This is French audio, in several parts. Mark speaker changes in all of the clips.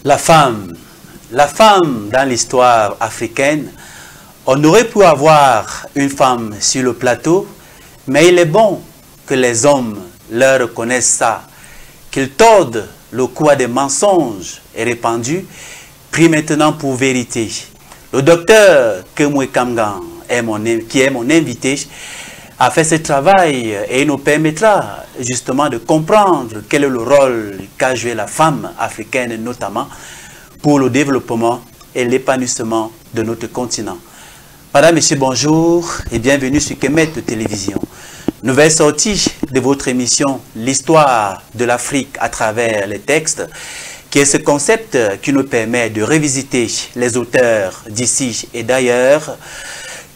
Speaker 1: La femme dans l'histoire africaine, on aurait pu avoir une femme sur le plateau, mais il est bon que les hommes leur reconnaissent ça, qu'ils tordent le cou à des mensonges et répandus, pris maintenant pour vérité. Le docteur Kemwe Kamgan, qui est mon invité, a fait ce travail et il nous permettra justement de comprendre quel est le rôle qu'a joué la femme africaine, notamment pour le développement et l'épanouissement de notre continent. Madame, Monsieur, bonjour et bienvenue sur Kemet Télévision. Nouvelle sortie de votre émission L'histoire de l'Afrique à travers les textes, qui est ce concept qui nous permet de revisiter les auteurs d'ici et d'ailleurs.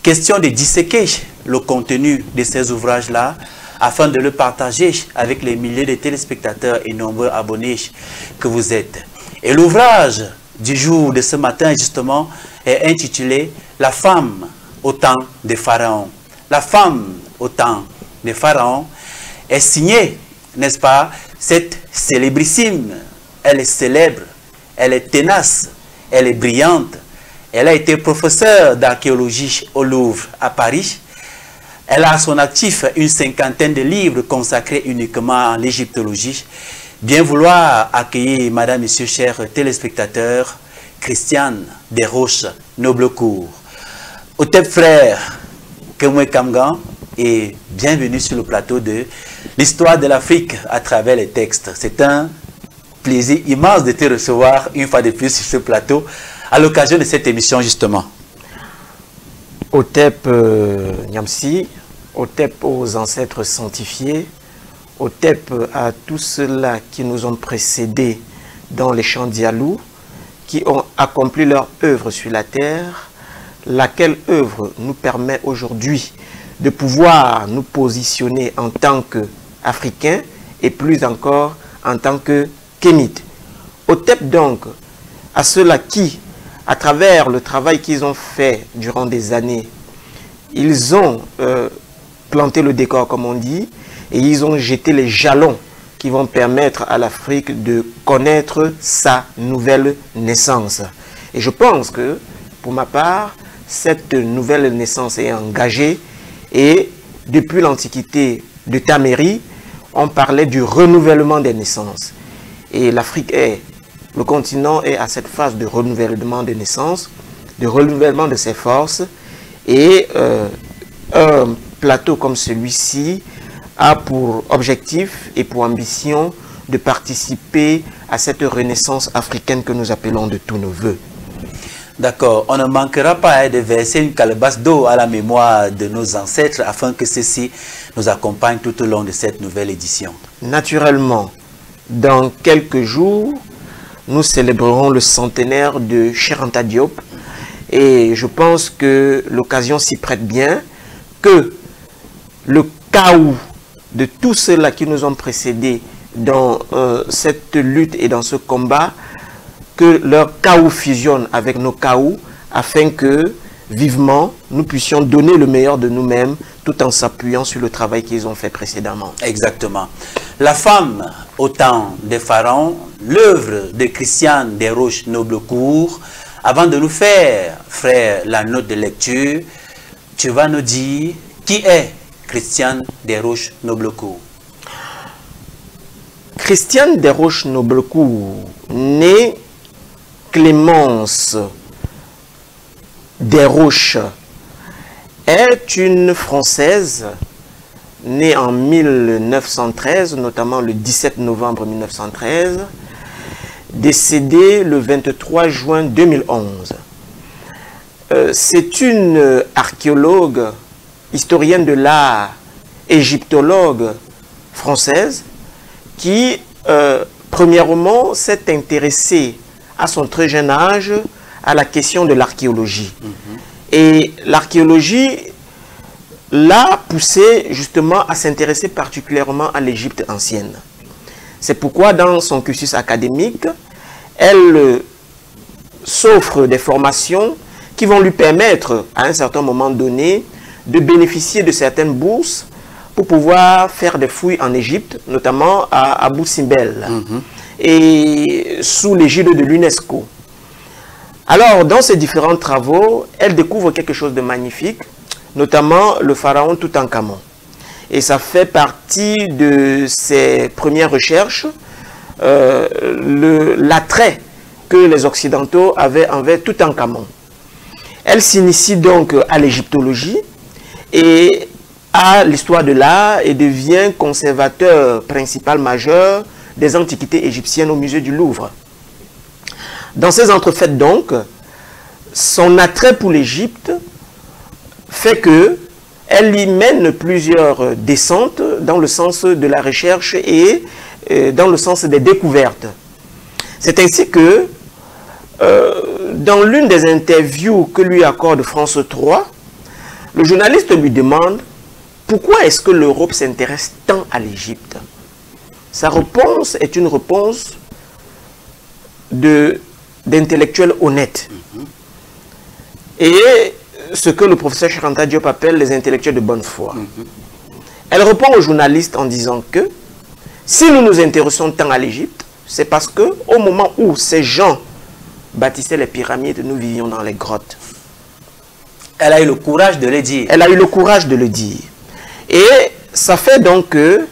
Speaker 1: Question de disséquer le contenu de ces ouvrages-là afin de le partager avec les milliers de téléspectateurs et nombreux abonnés que vous êtes. Et l'ouvrage du jour de ce matin, justement, est intitulé « La femme au temps des pharaons ». La femme au temps des pharaons est signée, n'est-ce pas, cette célébrissime. Elle est célèbre, elle est tenace, elle est brillante. Elle a été professeure d'archéologie au Louvre à Paris. Elle a à son actif une cinquantaine de livres consacrés uniquement à l'égyptologie. Bien vouloir accueillir, madame, monsieur, chers téléspectateurs, Christiane Desroches Noblecourt. Otep frère Kemwe Kamgan et bienvenue sur le plateau de l'histoire de l'Afrique à travers les textes. C'est un plaisir immense de te recevoir une fois de plus sur ce plateau à l'occasion de cette émission justement.
Speaker 2: Otep Nyamsi, Otep aux ancêtres sanctifiés, Otep à tous ceux-là qui nous ont précédés dans les champs d'Yalou, qui ont accompli leur œuvre sur la terre, laquelle œuvre nous permet aujourd'hui de pouvoir nous positionner en tant qu'Africains et plus encore en tant que Kémites. Otep donc à ceux-là qui, à travers le travail qu'ils ont fait durant des années, ils ont planté le décor, comme on dit, et ils ont jeté les jalons qui vont permettre à l'Afrique de connaître sa nouvelle naissance. Et je pense que, pour ma part, cette nouvelle naissance est engagée et depuis l'Antiquité de Tamérie, on parlait du renouvellement des naissances. Et l'Afrique est, le continent est à cette phase de renouvellement des naissances, de renouvellement de ses forces et un plateau comme celui-ci a pour objectif et pour ambition de participer à cette renaissance africaine que nous appelons de tous nos voeux.
Speaker 1: D'accord, on ne manquera pas de verser une calebasse d'eau à la mémoire de nos ancêtres afin que ceux-ci nous accompagnent tout au long de cette nouvelle édition.
Speaker 2: Naturellement, dans quelques jours, nous célébrerons le centenaire de Cheikh Anta Diop et je pense que l'occasion s'y prête bien, que le chaos de tous ceux-là qui nous ont précédés dans cette lutte et dans ce combat, que leur chaos fusionne avec nos chaos afin que, vivement, nous puissions donner le meilleur de nous-mêmes tout en s'appuyant sur le travail qu'ils ont fait précédemment.
Speaker 1: Exactement. La femme au temps des pharaons, l'œuvre de Christiane Desroches Noblecourt. Avant de nous faire, frère, la note de lecture, tu vas nous dire qui est Christiane Desroches Noblecourt.
Speaker 2: Christiane Desroches Noblecourt, née Clémence Desroches, est une Française née en 1913, notamment le 17 novembre 1913, décédée le 23 juin 2011. C'est une archéologue, historienne de l'art, égyptologue française qui, premièrement, s'est intéressée à son très jeune âge à la question de l'archéologie. Et l'archéologie l'a poussée justement à s'intéresser particulièrement à l'Égypte ancienne. C'est pourquoi dans son cursus académique, elle s'offre des formations qui vont lui permettre à un certain moment donné de bénéficier de certaines bourses pour pouvoir faire des fouilles en Égypte, notamment à Abou Simbel. et sous l'égide de l'UNESCO. Alors, dans ces différents travaux, elle découvre quelque chose de magnifique, notamment le pharaon Toutankhamon. Et ça fait partie de ses premières recherches, l'attrait que les Occidentaux avaient envers Toutankhamon. Elle s'initie donc à l'égyptologie et à l'histoire de l'art et devient conservateur principal majeur des antiquités égyptiennes au musée du Louvre. Dans ces entrefaites donc, son attrait pour l'Égypte fait que elle y mène plusieurs descentes dans le sens de la recherche et dans le sens des découvertes. C'est ainsi que dans l'une des interviews que lui accorde France 3, le journaliste lui demande pourquoi est-ce que l'Europe s'intéresse tant à l'Égypte. Sa réponse est une réponse d'intellectuels honnêtes. Et ce que le professeur Cheikh Anta Diop appelle les intellectuels de bonne foi. Elle répond aux journalistes en disant que si nous nous intéressons tant à l'Égypte, c'est parce que au moment où ces gens bâtissaient les pyramides, nous vivions dans les grottes.
Speaker 1: Elle a eu le courage de le dire.
Speaker 2: Elle a eu le courage de le dire. Et ça fait donc que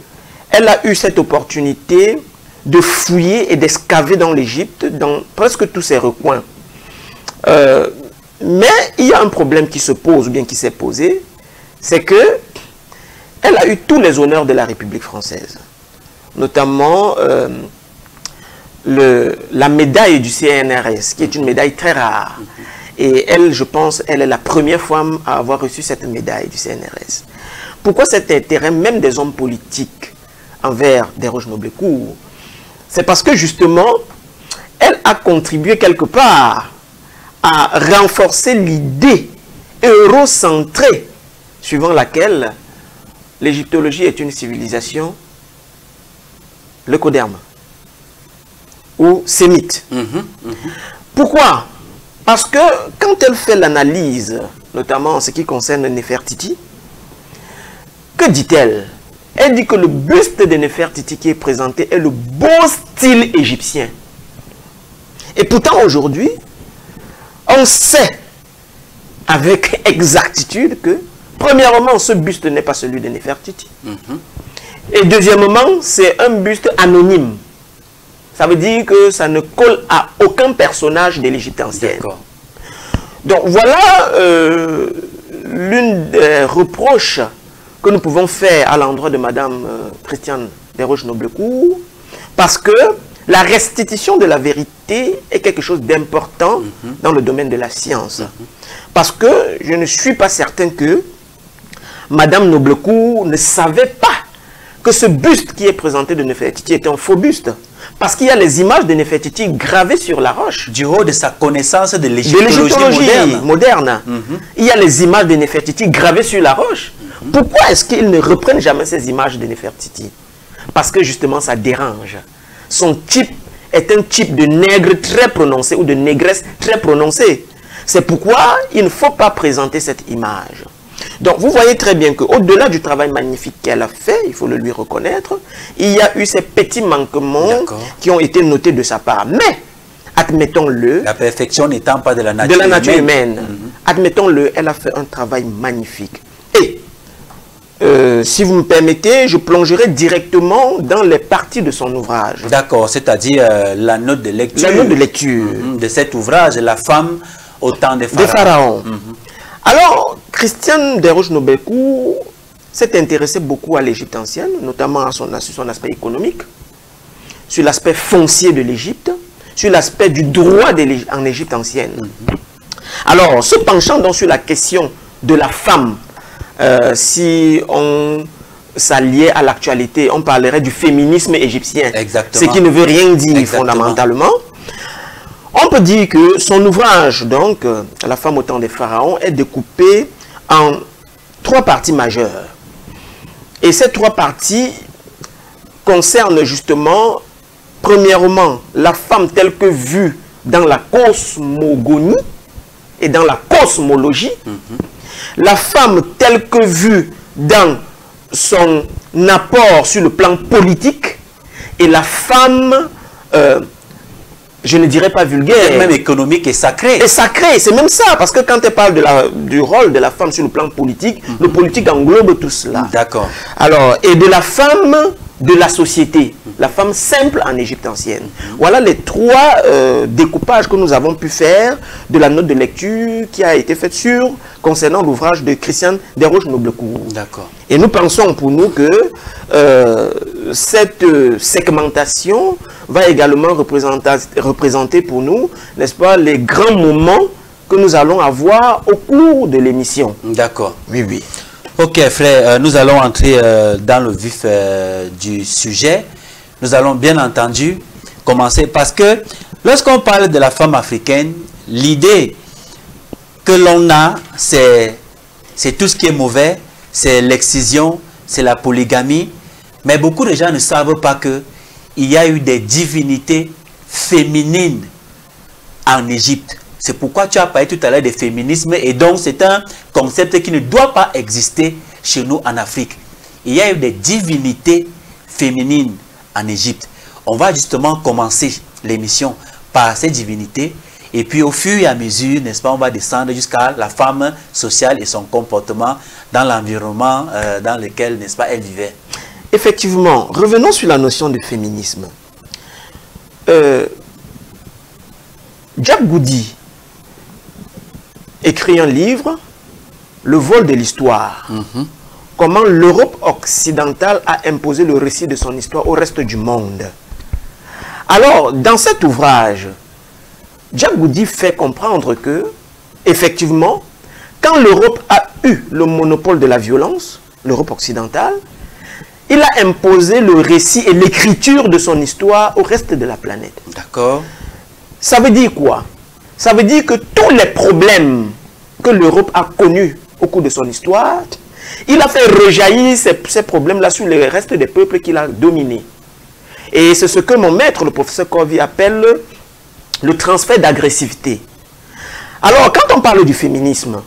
Speaker 2: elle a eu cette opportunité de fouiller et d'excaver dans l'Égypte, dans presque tous ses recoins. Mais il y a un problème qui se pose, ou bien qui s'est posé, c'est que elle a eu tous les honneurs de la République française, notamment la médaille du CNRS, qui est une médaille très rare. Et elle, je pense, elle est la première femme à avoir reçu cette médaille du CNRS. Pourquoi cet intérêt, même des hommes politiques, envers Desroches-Noblecourt? C'est parce que, justement, elle a contribué quelque part à renforcer l'idée eurocentrée suivant laquelle l'égyptologie est une civilisation leucoderme ou sémite. Pourquoi? Parce que quand elle fait l'analyse, notamment en ce qui concerne Néfertiti, que dit-elle? Elle dit que le buste de Néfertiti qui est présenté est le beau style égyptien. Et pourtant aujourd'hui, on sait avec exactitude que, premièrement, ce buste n'est pas celui de Néfertiti. Et deuxièmement, c'est un buste anonyme. Ça veut dire que ça ne colle à aucun personnage de l'Égypte ancienne. Donc voilà l'une des reproches que nous pouvons faire à l'endroit de Madame Christiane Desroches-Noblecourt, parce que la restitution de la vérité est quelque chose d'important dans le domaine de la science. Parce que je ne suis pas certain que Madame Noblecourt ne savait pas que ce buste qui est présenté de Néfertiti était un faux buste. Parce qu'il y a les images de Néfertiti gravées sur la roche.
Speaker 1: Du haut de sa connaissance de l'égyptologie
Speaker 2: moderne. Il y a les images de Néfertiti gravées sur la roche. Pourquoi est-ce qu'ils ne reprennent jamais ces images de Néfertiti? Parce que justement ça dérange. Son type est un type de nègre très prononcé ou de négresse très prononcée. C'est pourquoi il ne faut pas présenter cette image. Donc vous voyez très bien qu'au-delà du travail magnifique qu'elle a fait, il faut le lui reconnaître, il y a eu ces petits manquements qui ont été notés de sa part. Mais, admettons-le...
Speaker 1: La perfection n'étant pas de la nature
Speaker 2: humaine. Admettons-le, elle a fait un travail magnifique. Et, si vous me permettez, je plongerai directement dans les parties de son ouvrage.
Speaker 1: D'accord, c'est-à-dire la note de lecture.
Speaker 2: La note de lecture.
Speaker 1: De cet ouvrage, La femme au temps des pharaons.
Speaker 2: Des pharaons. Alors, Christiane Desroches-Noblecourt s'est intéressée beaucoup à l'Égypte ancienne, notamment à sur son aspect économique, sur l'aspect foncier de l'Égypte, sur l'aspect du droit en Égypte ancienne. Alors, se penchant donc sur la question de la femme, si on s'alliait à l'actualité, on parlerait du féminisme égyptien.
Speaker 1: Exactement.
Speaker 2: Ce qui ne veut rien dire fondamentalement. On peut dire que son ouvrage, donc, La femme au temps des pharaons, est découpé en 3 parties majeures. Et ces 3 parties concernent justement, premièrement, la femme telle que vue dans la cosmogonie et dans la cosmologie. La femme telle que vue dans son apport sur le plan politique. Et la femme je ne dirais pas vulgaire.
Speaker 1: Même économique et sacré.
Speaker 2: Et sacré, c'est même ça. Parce que quand elle parle du rôle de la femme sur le plan politique, le politique englobe tout cela.
Speaker 1: D'accord.
Speaker 2: Alors, et de la femme de la société, la femme simple en Égypte ancienne. Voilà les trois découpages que nous avons pu faire de la note de lecture qui a été faite concernant l'ouvrage de Christiane Desroches-Noblecourt.
Speaker 1: D'accord.
Speaker 2: Et nous pensons pour nous que cette segmentation va également représenter pour nous, n'est-ce pas, les grands moments que nous allons avoir au cours de l'émission.
Speaker 1: D'accord.
Speaker 2: Oui, oui.
Speaker 1: Ok, frère, nous allons entrer dans le vif du sujet. Nous allons bien entendu commencer parce que lorsqu'on parle de la femme africaine, l'idée que l'on a, c'est tout ce qui est mauvais, c'est l'excision, c'est la polygamie. Mais beaucoup de gens ne savent pas qu'il y a eu des divinités féminines en Égypte. C'est pourquoi tu as parlé tout à l'heure de féminisme et donc c'est un concept qui ne doit pas exister chez nous en Afrique. Il y a eu des divinités féminines en Égypte. On va justement commencer l'émission par ces divinités et puis au fur et à mesure, n'est-ce pas, on va descendre jusqu'à la femme sociale et son comportement dans l'environnement dans lequel, n'est-ce pas, elle vivait.
Speaker 2: Effectivement, revenons sur la notion de féminisme. Jack Goody écrit un livre, Le vol de l'histoire. Comment l'Europe occidentale a imposé le récit de son histoire au reste du monde. Alors, dans cet ouvrage, Jack Goody fait comprendre que, effectivement, quand l'Europe a eu le monopole de la violence, l'Europe occidentale, il a imposé le récit et l'écriture de son histoire au reste de la planète.
Speaker 1: D'accord.
Speaker 2: Ça veut dire quoi? Ça veut dire que tous les problèmes que l'Europe a connus au cours de son histoire, il a fait rejaillir ces problèmes-là sur le reste des peuples qu'il a dominés. Et c'est ce que mon maître, le professeur Covey, appelle le transfert d'agressivité. Alors, quand on parle du féminisme,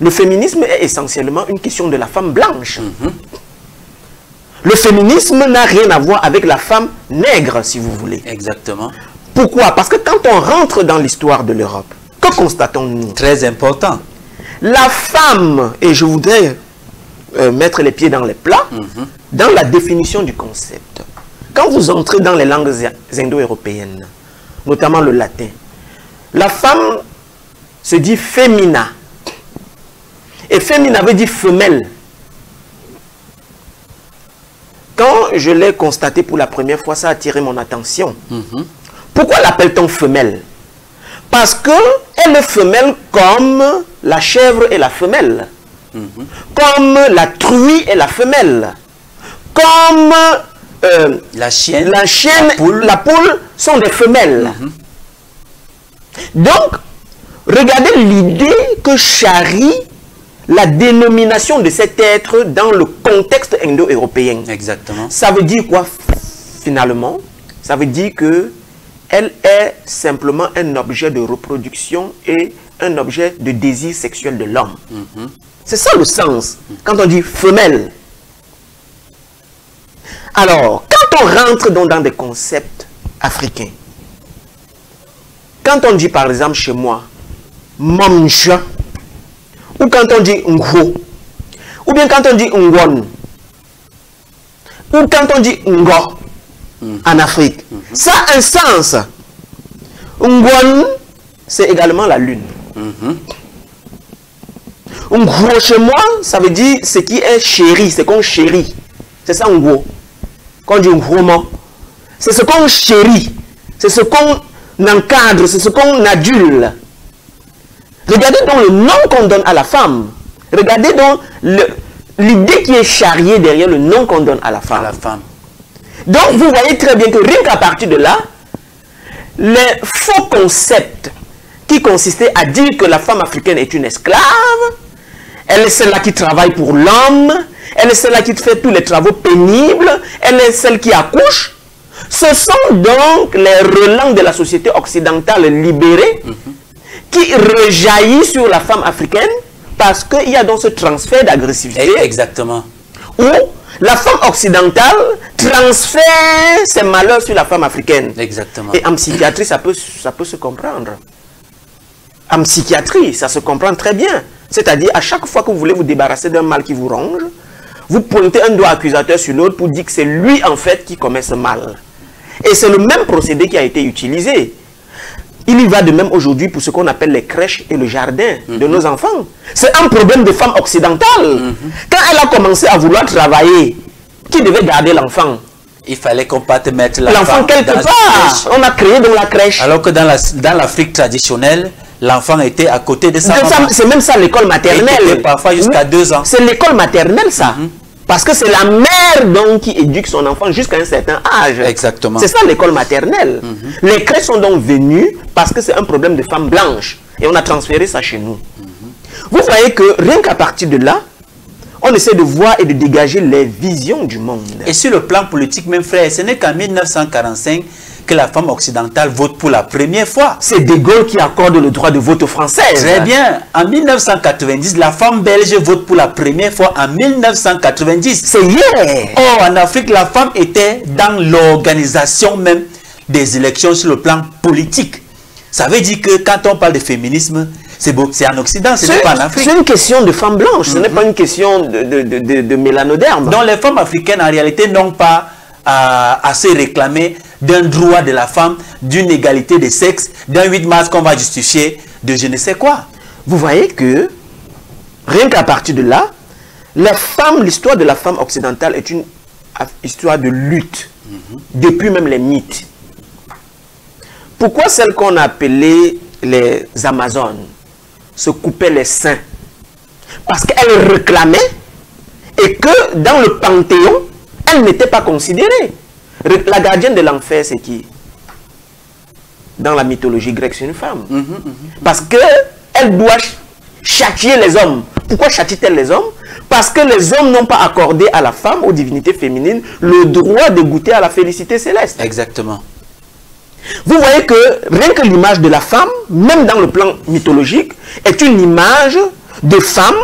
Speaker 2: le féminisme est essentiellement une question de la femme blanche. Le féminisme n'a rien à voir avec la femme nègre, si vous voulez.
Speaker 1: Exactement.
Speaker 2: Pourquoi? Parce que quand on rentre dans l'histoire de l'Europe, que constatons-nous?
Speaker 1: Très important.
Speaker 2: La femme, et je voudrais mettre les pieds dans les plats, dans la définition du concept. Quand vous entrez dans les langues indo-européennes, notamment le latin, la femme se dit femina. Et femina veut dire femelle. Quand je l'ai constaté pour la première fois, ça a attiré mon attention. Pourquoi l'appelle-t-on femelle? Parce qu'elle est femelle comme la chèvre et la femelle. Comme la truie et la femelle. Comme
Speaker 1: la chienne,
Speaker 2: la poule sont des femelles. Donc, regardez l'idée que charrie la dénomination de cet être dans le contexte indo-européen.
Speaker 1: Exactement.
Speaker 2: Ça veut dire quoi finalement? Ça veut dire que elle est simplement un objet de reproduction et un objet de désir sexuel de l'homme. C'est ça le sens quand on dit femelle. Alors, quand on rentre dans des concepts africains, quand on dit par exemple chez moi, mamja, ou quand on dit ngho, ou bien quand on dit ngwon, ou quand on dit ngo en Afrique, ça a un sens. Ngwon, c'est également la lune. Ngwo chez moi, ça veut dire ce qui est chéri, c'est qu'on chérit. C'est ça ngwo. Quand on dit ngwoman, c'est ce qu'on chérit, c'est ce qu'on encadre, c'est ce qu'on adule. Regardez donc le nom qu'on donne à la femme. Regardez donc l'idée qui est charriée derrière le nom qu'on donne à la femme. Donc vous voyez très bien que rien qu'à partir de là, les faux concepts qui consistaient à dire que la femme africaine est une esclave, elle est celle-là qui travaille pour l'homme, elle est celle-là qui fait tous les travaux pénibles, elle est celle qui accouche. Ce sont donc les relents de la société occidentale libérée qui rejaillit sur la femme africaine parce qu'il y a donc ce transfert d'agressivité.
Speaker 1: Exactement.
Speaker 2: Où la femme occidentale transfère ses malheurs sur la femme africaine.
Speaker 1: Exactement.
Speaker 2: Et en psychiatrie, ça peut se comprendre. En psychiatrie, ça se comprend très bien. C'est-à-dire, à chaque fois que vous voulez vous débarrasser d'un mal qui vous ronge, vous pointez un doigt accusateur sur l'autre pour dire que c'est lui, en fait, qui commet ce mal. Et c'est le même procédé qui a été utilisé. Il y va de même aujourd'hui pour ce qu'on appelle les crèches et le jardin de nos enfants. C'est un problème de femme occidentale. Quand elle a commencé à vouloir travailler, qui devait garder l'enfant?
Speaker 1: Il fallait qu'on parte mettre
Speaker 2: l'enfant quelque part. On a créé dans la crèche.
Speaker 1: Alors que dans l'Afrique traditionnelle, l'enfant était à côté de sa maman.
Speaker 2: C'est même ça l'école maternelle.
Speaker 1: Et parfois jusqu'à 2 ans.
Speaker 2: C'est l'école maternelle ça. Parce que c'est la mère donc qui éduque son enfant jusqu'à un certain âge.
Speaker 1: Exactement.
Speaker 2: C'est ça l'école maternelle. Les crèches sont donc venues parce que c'est un problème de femme blanche. Et on a transféré ça chez nous. Vous voyez que rien qu'à partir de là, on essaie de voir et de dégager les visions du monde.
Speaker 1: Et sur le plan politique, même frère, ce n'est qu'en 1945 que la femme occidentale vote pour la première fois.
Speaker 2: C'est De Gaulle qui accorde le droit de vote aux Françaises.
Speaker 1: Très bien. En 1990, la femme belge vote pour la première fois en 1990.
Speaker 2: C'est hier.
Speaker 1: Or, en Afrique, la femme était dans l'organisation même des élections sur le plan politique. Ça veut dire que quand on parle de féminisme, c'est en Occident, ce n'est pas en Afrique.
Speaker 2: C'est une question de femme blanche, ce n'est pas une question de mélanoderme.
Speaker 1: Donc les femmes africaines, en réalité, n'ont pas à se réclamer d'un droit de la femme, d'une égalité des sexes, d'un 8 mars qu'on va justifier de je ne sais quoi.
Speaker 2: Vous voyez que, rien qu'à partir de là, l'histoire de la femme occidentale est une histoire de lutte, depuis même les mythes. Pourquoi celles qu'on appelait les Amazones se coupaient les seins? Parce qu'elles réclamaient et que dans le panthéon, elles n'étaient pas considérées. La gardienne de l'enfer, c'est qui? Dans la mythologie grecque, c'est une femme. Parce qu'elle doit châtier les hommes. Pourquoi châtie-t-elle les hommes? Parce que les hommes n'ont pas accordé à la femme, aux divinités féminines, le droit de goûter à la félicité céleste.
Speaker 1: Exactement.
Speaker 2: Vous voyez que rien que l'image de la femme, même dans le plan mythologique, est une image de femme,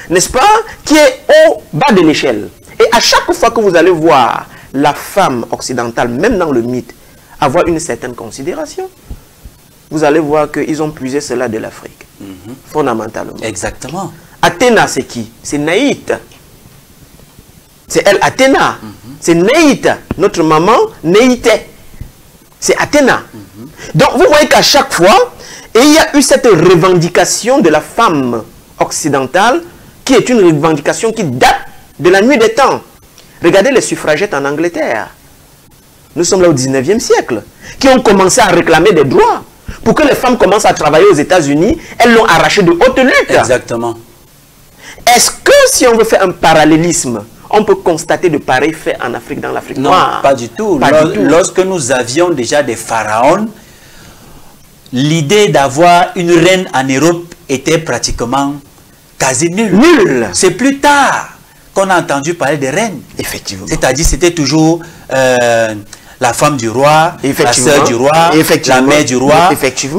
Speaker 2: n'est-ce pas, qui est au bas de l'échelle. Et à chaque fois que vous allez voir la femme occidentale, même dans le mythe, avoir une certaine considération, vous allez voir qu'ils ont puisé cela de l'Afrique, fondamentalement.
Speaker 1: Exactement.
Speaker 2: Athéna, c'est qui? C'est Naït. C'est elle, Athéna. C'est Naït. Notre maman, Néité. C'est Athéna. Donc, vous voyez qu'à chaque fois, il y a eu cette revendication de la femme occidentale, qui est une revendication qui date de la nuit des temps. Regardez les suffragettes en Angleterre. Nous sommes là au 19e siècle, qui ont commencé à réclamer des droits. Pour que les femmes commencent à travailler aux États-Unis, elles l'ont arraché de haute lutte.
Speaker 1: Exactement.
Speaker 2: Est-ce que si on veut faire un parallélisme, on peut constater de pareils faits en Afrique, dans l'Afrique noire?
Speaker 1: Non, pas du tout. Lorsque nous avions déjà des pharaons, l'idée d'avoir une reine en Europe était pratiquement quasi nulle.
Speaker 2: Nulle. C'est
Speaker 1: plus tard qu'on a entendu parler de reines.
Speaker 2: Effectivement.
Speaker 1: C'est-à-dire c'était toujours la femme du roi, la sœur du roi, la mère du roi.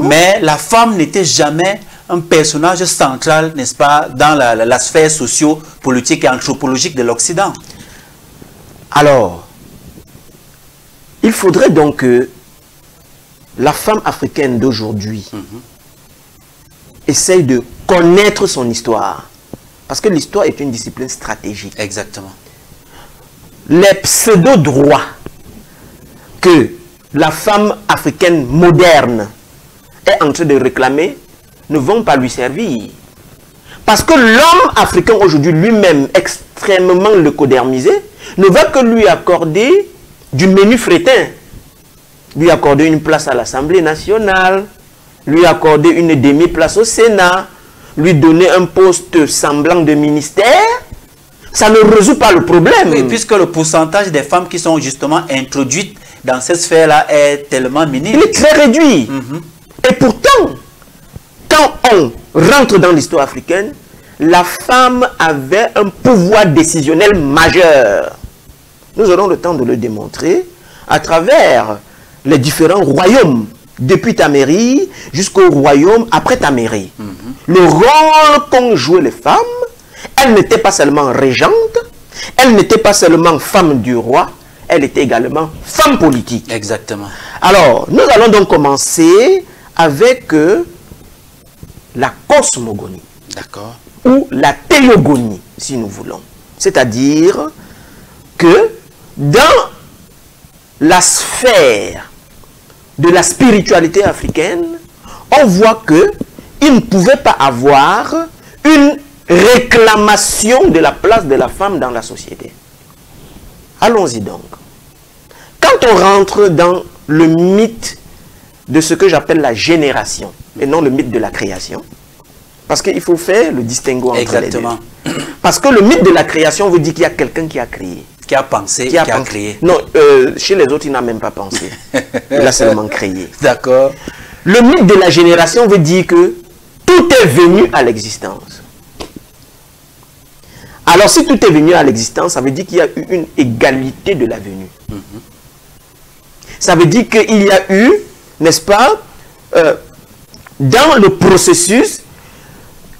Speaker 1: Mais la femme n'était jamais un personnage central, n'est-ce pas, dans la sphère socio-politique et anthropologique de l'Occident.
Speaker 2: Alors, il faudrait donc que la femme africaine d'aujourd'hui essaye de connaître son histoire. Parce que l'histoire est une discipline stratégique.
Speaker 1: Exactement.
Speaker 2: Les pseudo-droits que la femme africaine moderne est en train de réclamer ne vont pas lui servir. Parce que l'homme africain aujourd'hui lui-même, extrêmement leucodermisé, ne va que lui accorder du menu fretin. Lui accorder une place à l'Assemblée nationale, lui accorder une demi-place au Sénat, lui donner un poste semblant de ministère. Ça ne résout pas le problème.
Speaker 1: Oui, puisque le pourcentage des femmes qui sont justement introduites dans cette sphère-là est tellement minime.
Speaker 2: Il est très réduit. Et pourtant, quand on rentre dans l'histoire africaine, la femme avait un pouvoir décisionnel majeur. Nous aurons le temps de le démontrer à travers les différents royaumes, depuis Tamérie jusqu'au royaume après Tamérie. Le rôle qu'ont joué les femmes, elles n'étaient pas seulement régentes, Elle n'était pas seulement femme du roi, elle était également femme politique.
Speaker 1: Exactement.
Speaker 2: Alors, nous allons donc commencer avec la cosmogonie.
Speaker 1: D'accord.
Speaker 2: Ou la théogonie, si nous voulons. C'est-à-dire que dans la sphère de la spiritualité africaine, on voit qu'il ne pouvait pas avoir une réclamation de la place de la femme dans la société. Allons-y donc. Quand on rentre dans le mythe de ce que j'appelle la génération, et non le mythe de la création, parce qu'il faut faire le distinguo entre
Speaker 1: Exactement.
Speaker 2: les deux. Parce que le mythe de la création veut dire qu'il y a quelqu'un qui a créé.
Speaker 1: Qui a pensé, qui a créé.
Speaker 2: Non, chez les autres, il n'a même pas pensé. Il a seulement créé.
Speaker 1: D'accord.
Speaker 2: Le mythe de la génération veut dire que tout est venu à l'existence. Alors, si tout est venu à l'existence, ça veut dire qu'il y a eu une égalité de la venue. Ça veut dire qu'il y a eu, n'est-ce pas, dans le processus,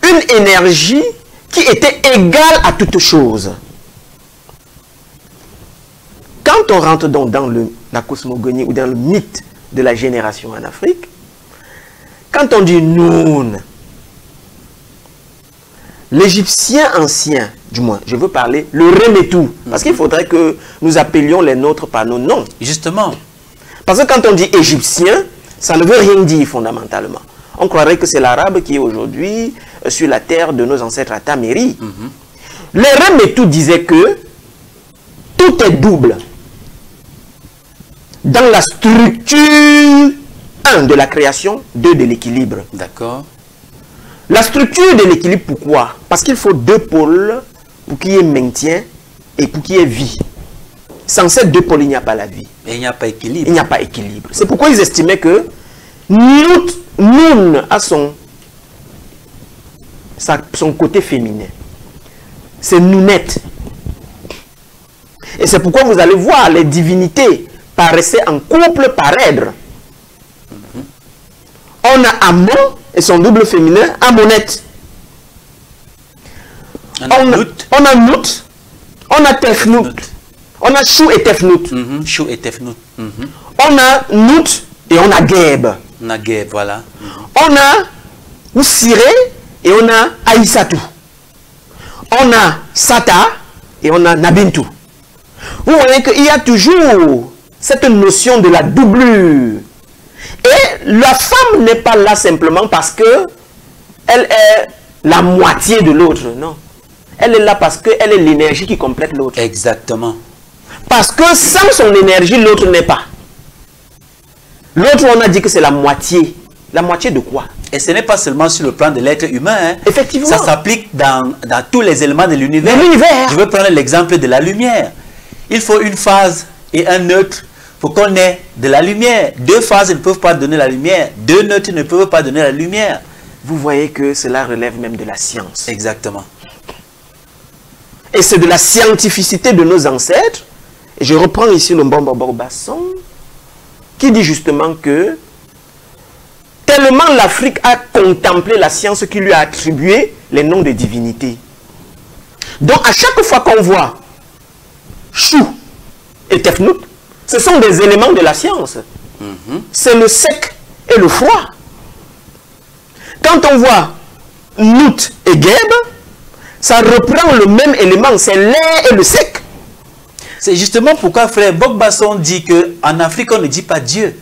Speaker 2: une énergie qui était égale à toute chose. Quand on rentre donc dans la cosmogonie ou dans le mythe de la génération en Afrique, quand on dit Noun, l'Égyptien ancien, du moins, je veux parler, le Remetou, parce qu'il faudrait que nous appelions les nôtres par nos noms.
Speaker 1: Justement.
Speaker 2: Parce que quand on dit Égyptien, ça ne veut rien dire fondamentalement. On croirait que c'est l'arabe qui est aujourd'hui sur la terre de nos ancêtres à Taméry. Le Remetou disait que tout est double. Dans la structure 1 de la création, 2 de l'équilibre.
Speaker 1: D'accord.
Speaker 2: La structure de l'équilibre, pourquoi? Parce qu'il faut 2 pôles pour qu'il y ait maintien et pour qu'il y ait vie. Sans ces 2 pôles, il n'y a pas la vie.
Speaker 1: Et il n'y a pas équilibre.
Speaker 2: Il n'y a pas équilibre. C'est pourquoi ils estimaient que Noun a son côté féminin. C'est Nounette. Et c'est pourquoi vous allez voir les divinités paraissaient en couple parèdre. On a Amon et son double féminin, Amonette. On a Nout, on a Tefnout. On a Chou et Tefnout.
Speaker 1: Chou et Tefnout.
Speaker 2: On a Nout et on a Geb.
Speaker 1: On a Geb, voilà.
Speaker 2: On a Oussiré et on a Aïssatou. On a Sata et on a Nabintou. Vous voyez qu'il y a toujours cette notion de la doublure. Et la femme n'est pas là simplement parce que elle est la moitié de l'autre, non. Elle est là parce qu'elle est l'énergie qui complète l'autre.
Speaker 1: Exactement.
Speaker 2: Parce que sans son énergie, l'autre n'est pas. L'autre, on a dit que c'est la moitié. La moitié de quoi?
Speaker 1: Et ce n'est pas seulement sur le plan de l'être humain. Hein.
Speaker 2: Effectivement.
Speaker 1: Ça s'applique dans tous les éléments de l'univers. Je vais prendre l'exemple de la lumière. Il faut une phase et un neutre pour qu'on ait de la lumière. 2 phases ne peuvent pas donner la lumière. 2 neutres ne peuvent pas donner la lumière.
Speaker 2: Vous voyez que cela relève même de la science.
Speaker 1: Exactement.
Speaker 2: Et c'est de la scientificité de nos ancêtres. Et je reprends ici le Mbombo Basson, qui dit justement que tellement l'Afrique a contemplé la science qui lui a attribué les noms de divinités. Donc à chaque fois qu'on voit Chou et Tefnout, ce sont des éléments de la science. C'est le sec et le froid. Quand on voit Nout et Geb, ça reprend le même élément, c'est l'air et le sec.
Speaker 1: C'est justement pourquoi frère Bogbasson dit qu'en Afrique on ne dit pas Dieu,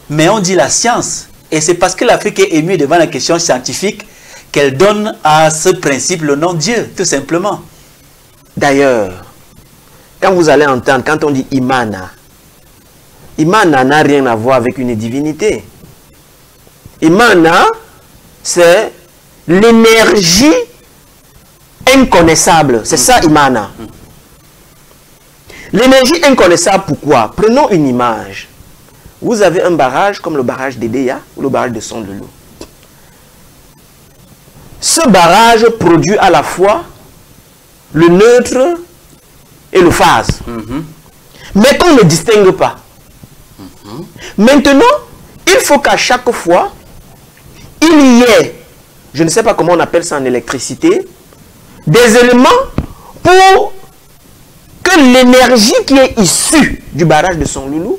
Speaker 1: mais on dit la science. Et c'est parce que l'Afrique est émue devant la question scientifique qu'elle donne à ce principe le nom Dieu, tout simplement.
Speaker 2: D'ailleurs, quand vous allez entendre, quand on dit Imana, Imana n'a rien à voir avec une divinité. Imana, c'est l'énergie inconnaissable. C'est ça Imana. L'énergie inconnaissable, pourquoi? Prenons une image. Vous avez un barrage comme le barrage d'Edea ou le barrage de Sondelo. Ce barrage produit à la fois le neutre et le phase. Mais qu'on ne distingue pas. Maintenant, il faut qu'à chaque fois, il y ait, je ne sais pas comment on appelle ça en électricité, des éléments pour que l'énergie qui est issue du barrage de Son Loulou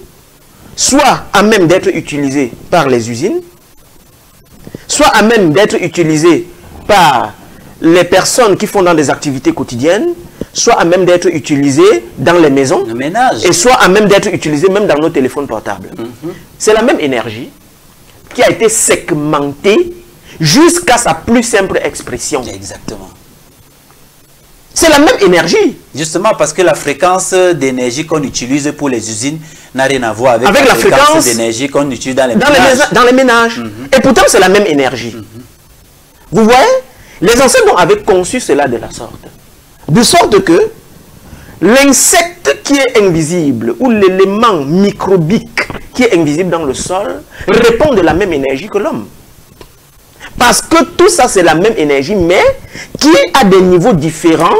Speaker 2: soit à même d'être utilisée par les usines, soit à même d'être utilisée par les personnes qui font dans des activités quotidiennes, soit à même d'être utilisée dans les maisons,
Speaker 1: le ménage,
Speaker 2: et soit à même d'être utilisée même dans nos téléphones portables. C'est la même énergie qui a été segmentée jusqu'à sa plus simple expression.
Speaker 1: Exactement.
Speaker 2: C'est la même énergie.
Speaker 1: Justement parce que la fréquence d'énergie qu'on utilise pour les usines n'a rien à voir avec
Speaker 2: la fréquence
Speaker 1: d'énergie qu'on utilise dans les ménages.
Speaker 2: Dans les ménages. Et pourtant, c'est la même énergie. Vous voyez, les anciens avaient conçu cela de la sorte. De sorte que l'insecte qui est invisible ou l'élément microbique qui est invisible dans le sol répond de la même énergie que l'homme. Parce que tout ça, c'est la même énergie, mais qui, à des niveaux différents,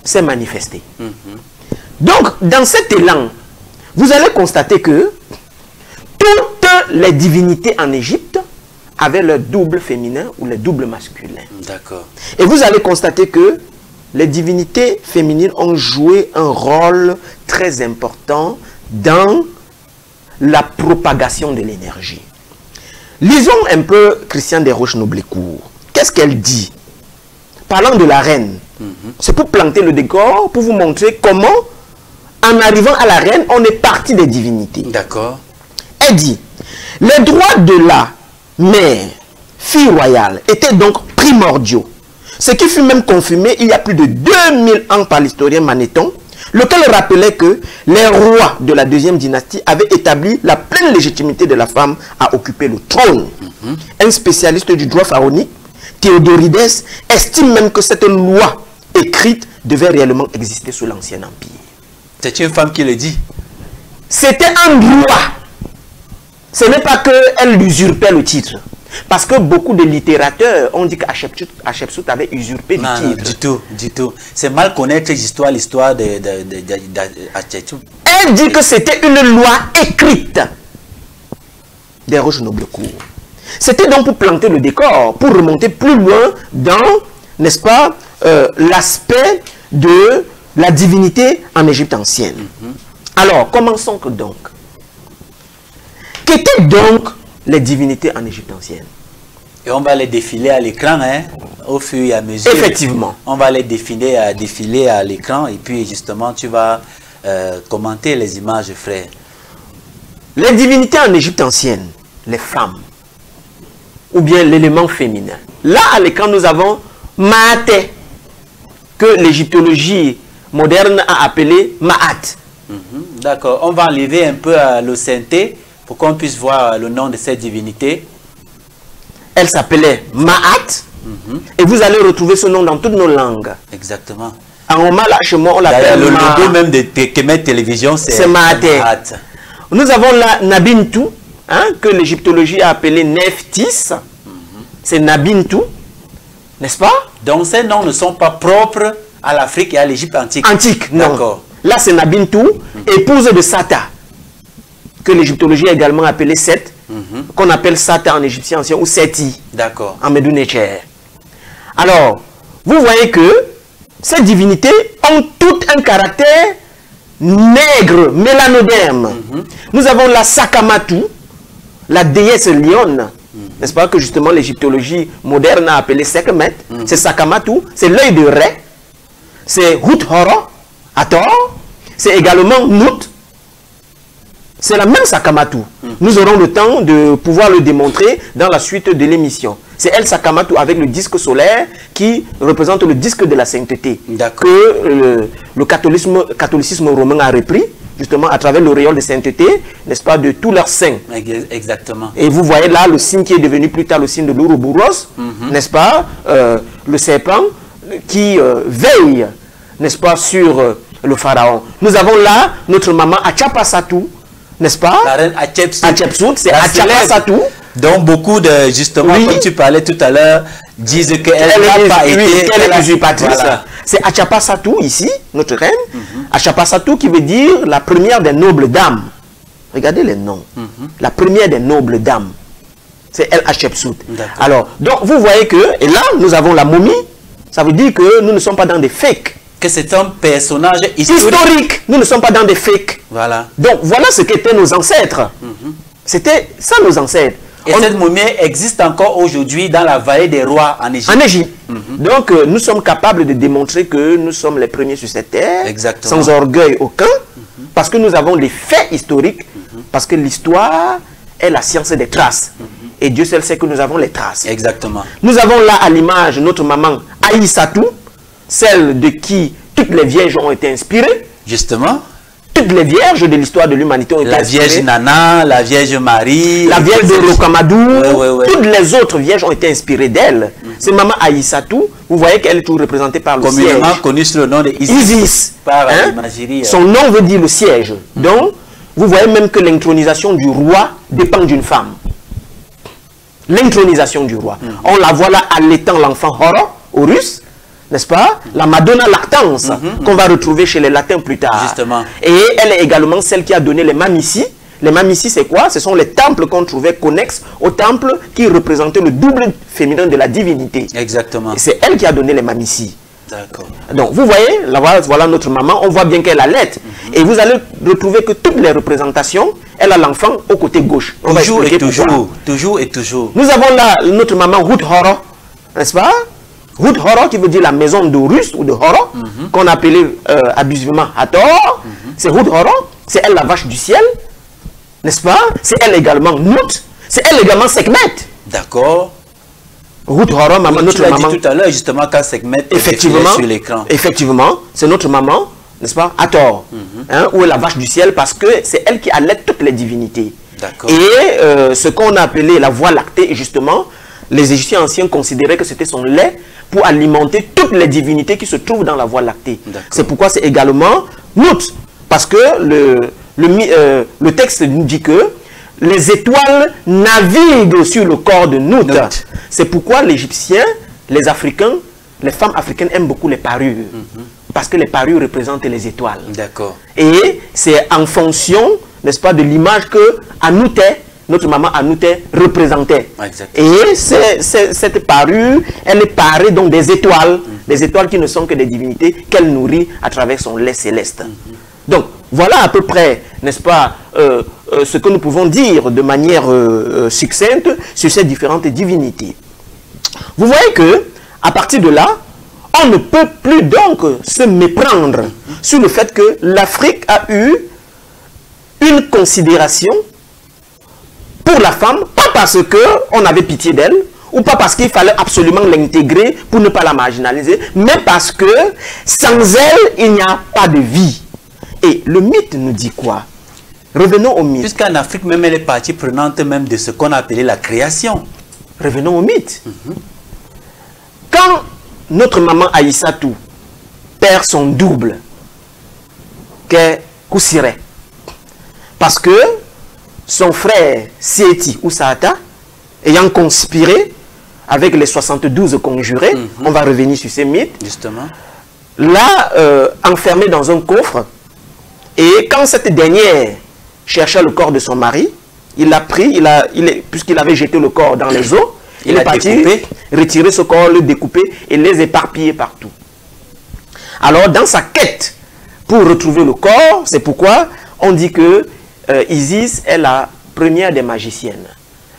Speaker 2: s'est manifestée. Donc, dans cet élan, vous allez constater que toutes les divinités en Égypte avaient leur double féminin ou le double masculin.
Speaker 1: D'accord.
Speaker 2: Et vous allez constater que les divinités féminines ont joué un rôle très important dans la propagation de l'énergie. Lisons un peu Christiane Desroches-Noblecourt. Qu'est-ce qu'elle dit? Parlant de la reine. C'est pour planter le décor, pour vous montrer comment, en arrivant à la reine, on est parti des divinités.
Speaker 1: D'accord.
Speaker 2: Elle dit, les droits de la mère, fille royale, étaient donc primordiaux. Ce qui fut même confirmé il y a plus de 2000 ans par l'historien Manéthon, lequel rappelait que les rois de la deuxième dynastie avaient établi la pleine légitimité de la femme à occuper le trône. Un spécialiste du droit pharaonique, Théodorides, estime même que cette loi écrite devait réellement exister sous l'Ancien Empire.
Speaker 1: C'est une femme qui le dit.
Speaker 2: C'était un droit. Ce n'est pas qu'elle usurpait le titre. Parce que beaucoup de littérateurs ont dit qu'Hatchepsout avait usurpé le titre.
Speaker 1: Non, du tout, du tout. C'est mal connaître l'histoire d'Hatchepsout.
Speaker 2: Elle dit que c'était une loi écrite. Desroches-Noblecourt. C'était donc pour planter le décor, pour remonter plus loin dans, n'est-ce pas, l'aspect de la divinité en Égypte ancienne. Alors, commençons donc. Qu'étaient donc les divinités en Égypte ancienne?
Speaker 1: Et on va les défiler à l'écran, hein, au fur et à mesure.
Speaker 2: Effectivement.
Speaker 1: On va les défiler à l'écran et puis justement tu vas commenter les images, frère.
Speaker 2: Les divinités en Égypte ancienne, les femmes, ou bien l'élément féminin. Là, à l'écran, nous avons Maate, que l'égyptologie moderne a appelé Maat.
Speaker 1: D'accord. On va enlever un peu le synthé pour qu'on puisse voir le nom de cette divinité.
Speaker 2: Elle s'appelait Maat. Et vous allez retrouver ce nom dans toutes nos langues.
Speaker 1: Exactement.
Speaker 2: En Oma, là, chez moi, on l'appelle
Speaker 1: le logo même de Kemet Télévision, c'est
Speaker 2: Maat.
Speaker 1: Maat.
Speaker 2: Nous avons là Nabintu, hein, que l'égyptologie a appelé Nephthys. C'est Nabintu, n'est-ce pas?
Speaker 1: Donc ces noms ne sont pas propres à l'Afrique et à l'Égypte antique.
Speaker 2: Antique, non.
Speaker 1: D'accord.
Speaker 2: Là, c'est Nabintu, épouse de Sata, que l'égyptologie a également appelé Set, qu'on appelle Sata en égyptien ancien, ou Seti, en Medounecher. Alors, vous voyez que ces divinités ont tout un caractère nègre, mélanoderme. Nous avons la Sakamatu, la déesse lionne, n'est-ce pas, que justement l'égyptologie moderne a appelé Sekhmet. C'est Sakamatu, c'est l'œil de Ré, c'est Huthoro, Hathor, c'est également Nut. C'est la même Sakamatu. Nous aurons le temps de pouvoir le démontrer dans la suite de l'émission. C'est El Sakamatu avec le disque solaire qui représente le disque de la sainteté que le catholicisme romain a repris justement à travers l'auréole de sainteté, n'est-ce pas, de tous leurs saints.
Speaker 1: Exactement.
Speaker 2: Et vous voyez là le signe qui est devenu plus tard le signe de l'Ouroboros, n'est-ce pas, le serpent qui veille, n'est-ce pas, sur le pharaon. Nous avons là notre maman Hatshepsut, n'est-ce pas?
Speaker 1: La reine
Speaker 2: Hatshepsut, c'est Hatshepsut.
Speaker 1: Donc beaucoup de, justement, comme tu parlais tout à l'heure, disent qu'elle n'a pas été...
Speaker 2: Elle est usurpatrice. Voilà. C'est Hatshepsut ici, notre reine. Hatshepsut qui veut dire la première des nobles dames. Regardez les noms. La première des nobles dames. C'est El Hatshepsut. Alors, donc vous voyez que, et là, nous avons la momie. Ça veut dire que nous ne sommes pas dans des fakes.
Speaker 1: Que c'est un personnage
Speaker 2: historique. Nous ne sommes pas dans des fakes.
Speaker 1: Voilà.
Speaker 2: Donc voilà ce qu'étaient nos ancêtres. C'était ça nos ancêtres.
Speaker 1: Et cette momie existe encore aujourd'hui dans la vallée des rois en Égypte.
Speaker 2: En Égypte. Donc nous sommes capables de démontrer que nous sommes les premiers sur cette terre.
Speaker 1: Exactement.
Speaker 2: Sans orgueil aucun. Parce que nous avons les faits historiques. Parce que l'histoire est la science des traces. Et Dieu seul sait que nous avons les traces.
Speaker 1: Exactement.
Speaker 2: Nous avons là à l'image notre maman Aïssatou, celle de qui toutes les vierges ont été inspirées.
Speaker 1: Justement.
Speaker 2: Toutes les vierges de l'histoire de l'humanité ont été inspirées.
Speaker 1: La Vierge Nana, la Vierge Marie.
Speaker 2: La Vierge de Rocamadour.
Speaker 1: Ouais.
Speaker 2: Toutes les autres vierges ont été inspirées d'elle. C'est maman Aïssatou. Vous voyez qu'elle est toujours représentée par le siège.
Speaker 1: Communément connue sous le nom de Isis. Par l'imagerie.
Speaker 2: Son nom veut dire le siège. Donc, vous voyez même que l'intronisation du roi dépend d'une femme. L'intronisation du roi. On la voit là allaitant l'enfant Horus, n'est-ce pas? La Madonna lactance, qu'on va retrouver chez les latins plus tard.
Speaker 1: Justement.
Speaker 2: Et elle est également celle qui a donné les mamici. Les mamici, c'est quoi? Ce sont les temples qu'on trouvait connexes aux temples qui représentaient le double féminin de la divinité.
Speaker 1: Exactement.
Speaker 2: C'est elle qui a donné les mamici.
Speaker 1: D'accord.
Speaker 2: Donc, vous voyez, là, voilà notre maman, on voit bien qu'elle allait. Et vous allez retrouver que toutes les représentations, elle a l'enfant au côté gauche. On
Speaker 1: toujours et toujours, toujours et toujours.
Speaker 2: Nous avons là notre maman Ruth Horo, n'est-ce pas? Ruth Horo qui veut dire la maison d'Horus ou de Horo, qu'on appelait abusivement Hathor. C'est Ruth Horo, c'est elle la vache du ciel, n'est-ce pas? C'est elle également Nout, c'est elle également Sekhmet.
Speaker 1: D'accord.
Speaker 2: Ruth Horo, maman, notre maman.
Speaker 1: Tu l'as dit tout à l'heure, justement, quand Sekhmet
Speaker 2: effectivement,
Speaker 1: sur l'écran.
Speaker 2: Effectivement, c'est notre maman, n'est-ce pas, Hathor, ou la vache du ciel, parce que c'est elle qui allait toutes les divinités. Et ce qu'on a appelé la voie lactée, justement, les Égyptiens anciens considéraient que c'était son lait pour alimenter toutes les divinités qui se trouvent dans la voie lactée. C'est pourquoi c'est également Nout, parce que le texte nous dit que les étoiles naviguent sur le corps de Nout. C'est pourquoi les Égyptiens, les Africains, les femmes africaines aiment beaucoup les parures. Parce que les parures représentent les étoiles.
Speaker 1: D'accord.
Speaker 2: Et c'est en fonction, n'est-ce pas, de l'image que Anouté, notre maman Anouté, représentait.
Speaker 1: Exactement.
Speaker 2: Et cette parure, elle est parée donc des étoiles. Des étoiles qui ne sont que des divinités qu'elle nourrit à travers son lait céleste. Donc, voilà à peu près, n'est-ce pas, ce que nous pouvons dire de manière succincte sur ces différentes divinités. Vous voyez que, à partir de là, on ne peut plus donc se méprendre sur le fait que l'Afrique a eu une considération pour la femme, pas parce qu'on avait pitié d'elle, ou pas parce qu'il fallait absolument l'intégrer pour ne pas la marginaliser, mais parce que sans elle, il n'y a pas de vie. Et le mythe nous dit quoi? Revenons au mythe.
Speaker 1: Puisqu'en Afrique, même elle est partie prenante même de ce qu'on appelait la création.
Speaker 2: Revenons au mythe. Quand notre maman Aïssatou perd son double, qu'est Koussiré, parce que son frère Séti ou Saata, ayant conspiré avec les 72 conjurés, on va revenir sur ces mythes,
Speaker 1: justement,
Speaker 2: l'a enfermé dans un coffre. Et quand cette dernière cherchait le corps de son mari, il l'a pris, puisqu'il avait jeté le corps dans les eaux, il est parti retirer ce corps, le découper et les éparpiller partout. Alors, dans sa quête pour retrouver le corps, c'est pourquoi on dit que Isis est la première des magiciennes.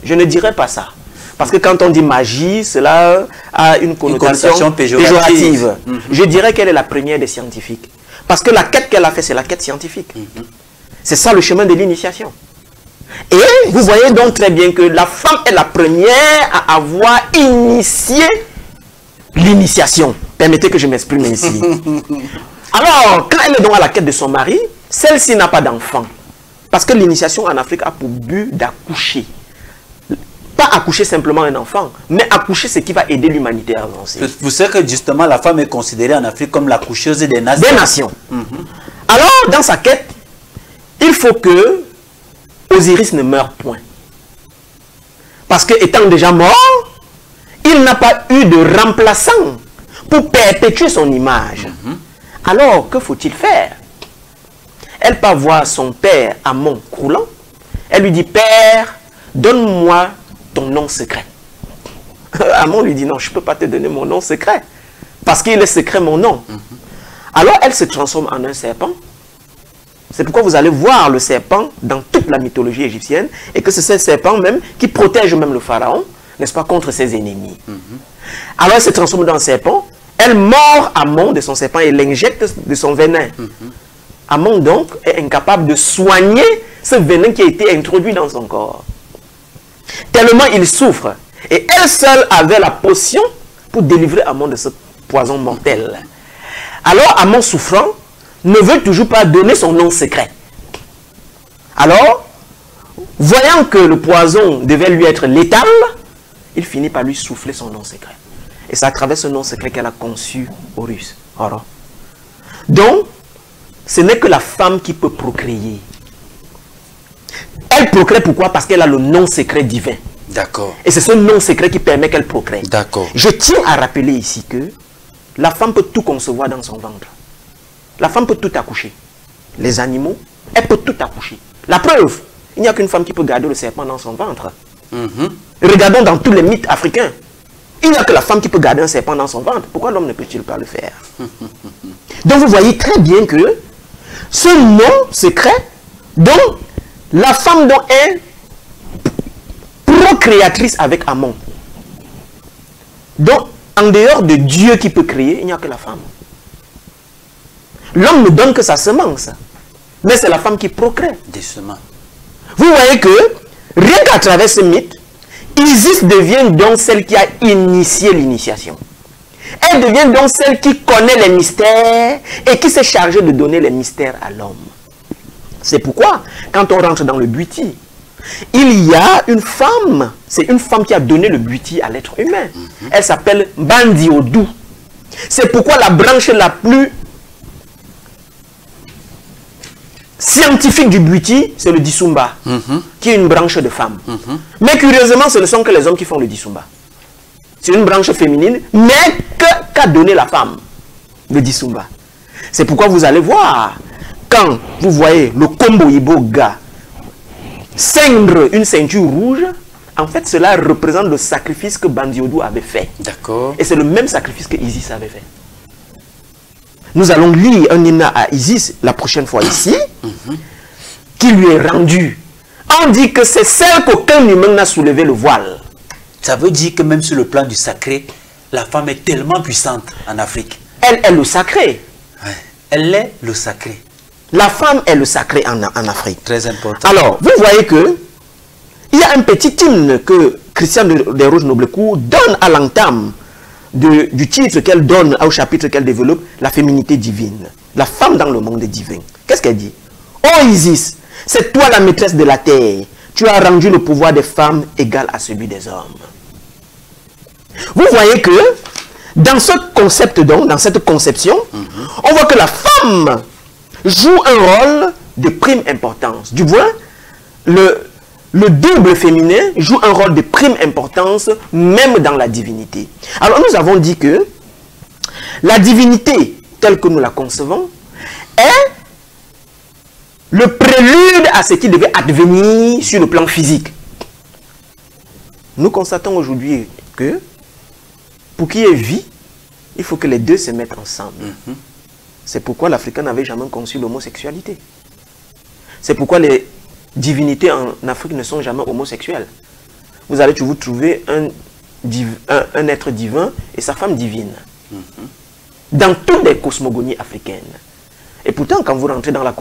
Speaker 2: Je ne dirais pas ça. Parce que quand on dit magie, cela a une connotation péjorative. Je dirais qu'elle est la première des scientifiques. Parce que la quête qu'elle a fait, c'est la quête scientifique. C'est ça le chemin de l'initiation. Et vous voyez donc très bien que la femme est la première à avoir initié l'initiation. Permettez que je m'exprime ici. Alors, quand elle est donc à la quête de son mari, celle-ci n'a pas d'enfant. Parce que l'initiation en Afrique a pour but d'accoucher. Pas accoucher simplement un enfant, mais accoucher ce qui va aider l'humanité à avancer.
Speaker 1: Vous savez que justement la femme est considérée en Afrique comme l'accoucheuse des nations.
Speaker 2: Des nations. Alors, dans sa quête, il faut que Osiris ne meure point. Parce que étant déjà mort, il n'a pas eu de remplaçant pour perpétuer son image. Alors, que faut-il faire? Elle part voir son père Amon croulant. Elle lui dit, père, donne-moi ton nom secret. Amon lui dit, non, je ne peux pas te donner mon nom secret. Parce qu'il est secret mon nom. Alors elle se transforme en un serpent. C'est pourquoi vous allez voir le serpent dans toute la mythologie égyptienne et que c'est ce serpent même qui protège même le pharaon, n'est-ce pas, contre ses ennemis. Alors elle se transforme dans un serpent, elle mord Amon de son serpent et l'injecte de son venin. Amon donc est incapable de soigner ce venin qui a été introduit dans son corps. Tellement il souffre. Et elle seule avait la potion pour délivrer Amon de ce poison mortel. Alors Amon souffrant ne veut toujours pas donner son nom secret. Alors, voyant que le poison devait lui être létal, il finit par lui souffler son nom secret. Et c'est à travers ce nom secret qu'elle a conçu Horus. Donc, ce n'est que la femme qui peut procréer. Elle procrée pourquoi? Parce qu'elle a le nom secret divin.
Speaker 1: D'accord.
Speaker 2: Et c'est ce nom secret qui permet qu'elle procrée.
Speaker 1: D'accord.
Speaker 2: Je tiens à rappeler ici que la femme peut tout concevoir dans son ventre. La femme peut tout accoucher. Les animaux, elle peut tout accoucher. La preuve, il n'y a qu'une femme qui peut garder le serpent dans son ventre. Regardons dans tous les mythes africains. Il n'y a que la femme qui peut garder un serpent dans son ventre. Pourquoi l'homme ne peut-il pas le faire? Donc vous voyez très bien que ce nom secret, dont la femme dont est procréatrice avec Amon. Donc, en dehors de Dieu qui peut créer, il n'y a que la femme. L'homme ne donne que sa semence. Mais c'est la femme qui procrée.
Speaker 1: Des semences.
Speaker 2: Vous voyez que, rien qu'à travers ce mythe, Isis devient donc celle qui a initié l'initiation. Elle devient donc celle qui connaît les mystères et qui s'est chargée de donner les mystères à l'homme. C'est pourquoi, quand on rentre dans le buti, il y a une femme, c'est une femme qui a donné le buti à l'être humain. Elle s'appelle Bandiodou. C'est pourquoi la branche la plus scientifique du buti, c'est le Dissumba, qui est une branche de femme. Mais curieusement, ce ne sont que les hommes qui font le Dissumba. C'est une branche féminine, mais qu'a donné la femme, le Dissumba. C'est pourquoi vous allez voir, quand vous voyez le Kombo Iboga ceindre une ceinture rouge, en fait, cela représente le sacrifice que Bandiodou avait fait.
Speaker 1: D'accord.
Speaker 2: Et c'est le même sacrifice que Isis avait fait. Nous allons lire un hymne à Isis la prochaine fois ici, qui lui est rendu. On dit que c'est celle qu'aucun humain n'a soulevé le voile.
Speaker 1: Ça veut dire que même sur le plan du sacré, la femme est tellement puissante en Afrique.
Speaker 2: Elle est le sacré.
Speaker 1: Ouais. Elle est le sacré.
Speaker 2: La femme est le sacré en Afrique.
Speaker 1: Très important.
Speaker 2: Alors, vous voyez que il y a un petit hymne que Christian Desrouges-Noblecourt donne à l'entame du titre qu'elle donne au chapitre qu'elle développe, la féminité divine. La femme dans le monde divin. Qu'est-ce qu'elle dit? Oh Isis, c'est toi la maîtresse de la terre. Tu as rendu le pouvoir des femmes égal à celui des hommes. Vous voyez que dans ce concept donc, dans cette conception, on voit que la femme joue un rôle de prime importance. Du moins, le double féminin joue un rôle de prime importance même dans la divinité. Alors nous avons dit que la divinité telle que nous la concevons est le prélude à ce qui devait advenir sur le plan physique. Nous constatons aujourd'hui que pour qu'il y ait vie, il faut que les deux se mettent ensemble. C'est pourquoi l'Africain n'avait jamais conçu l'homosexualité. C'est pourquoi les divinités en Afrique ne sont jamais homosexuelles. Vous allez toujours trouver un être divin et sa femme divine. Dans toutes les cosmogonies africaines. Et pourtant, quand vous rentrez dans la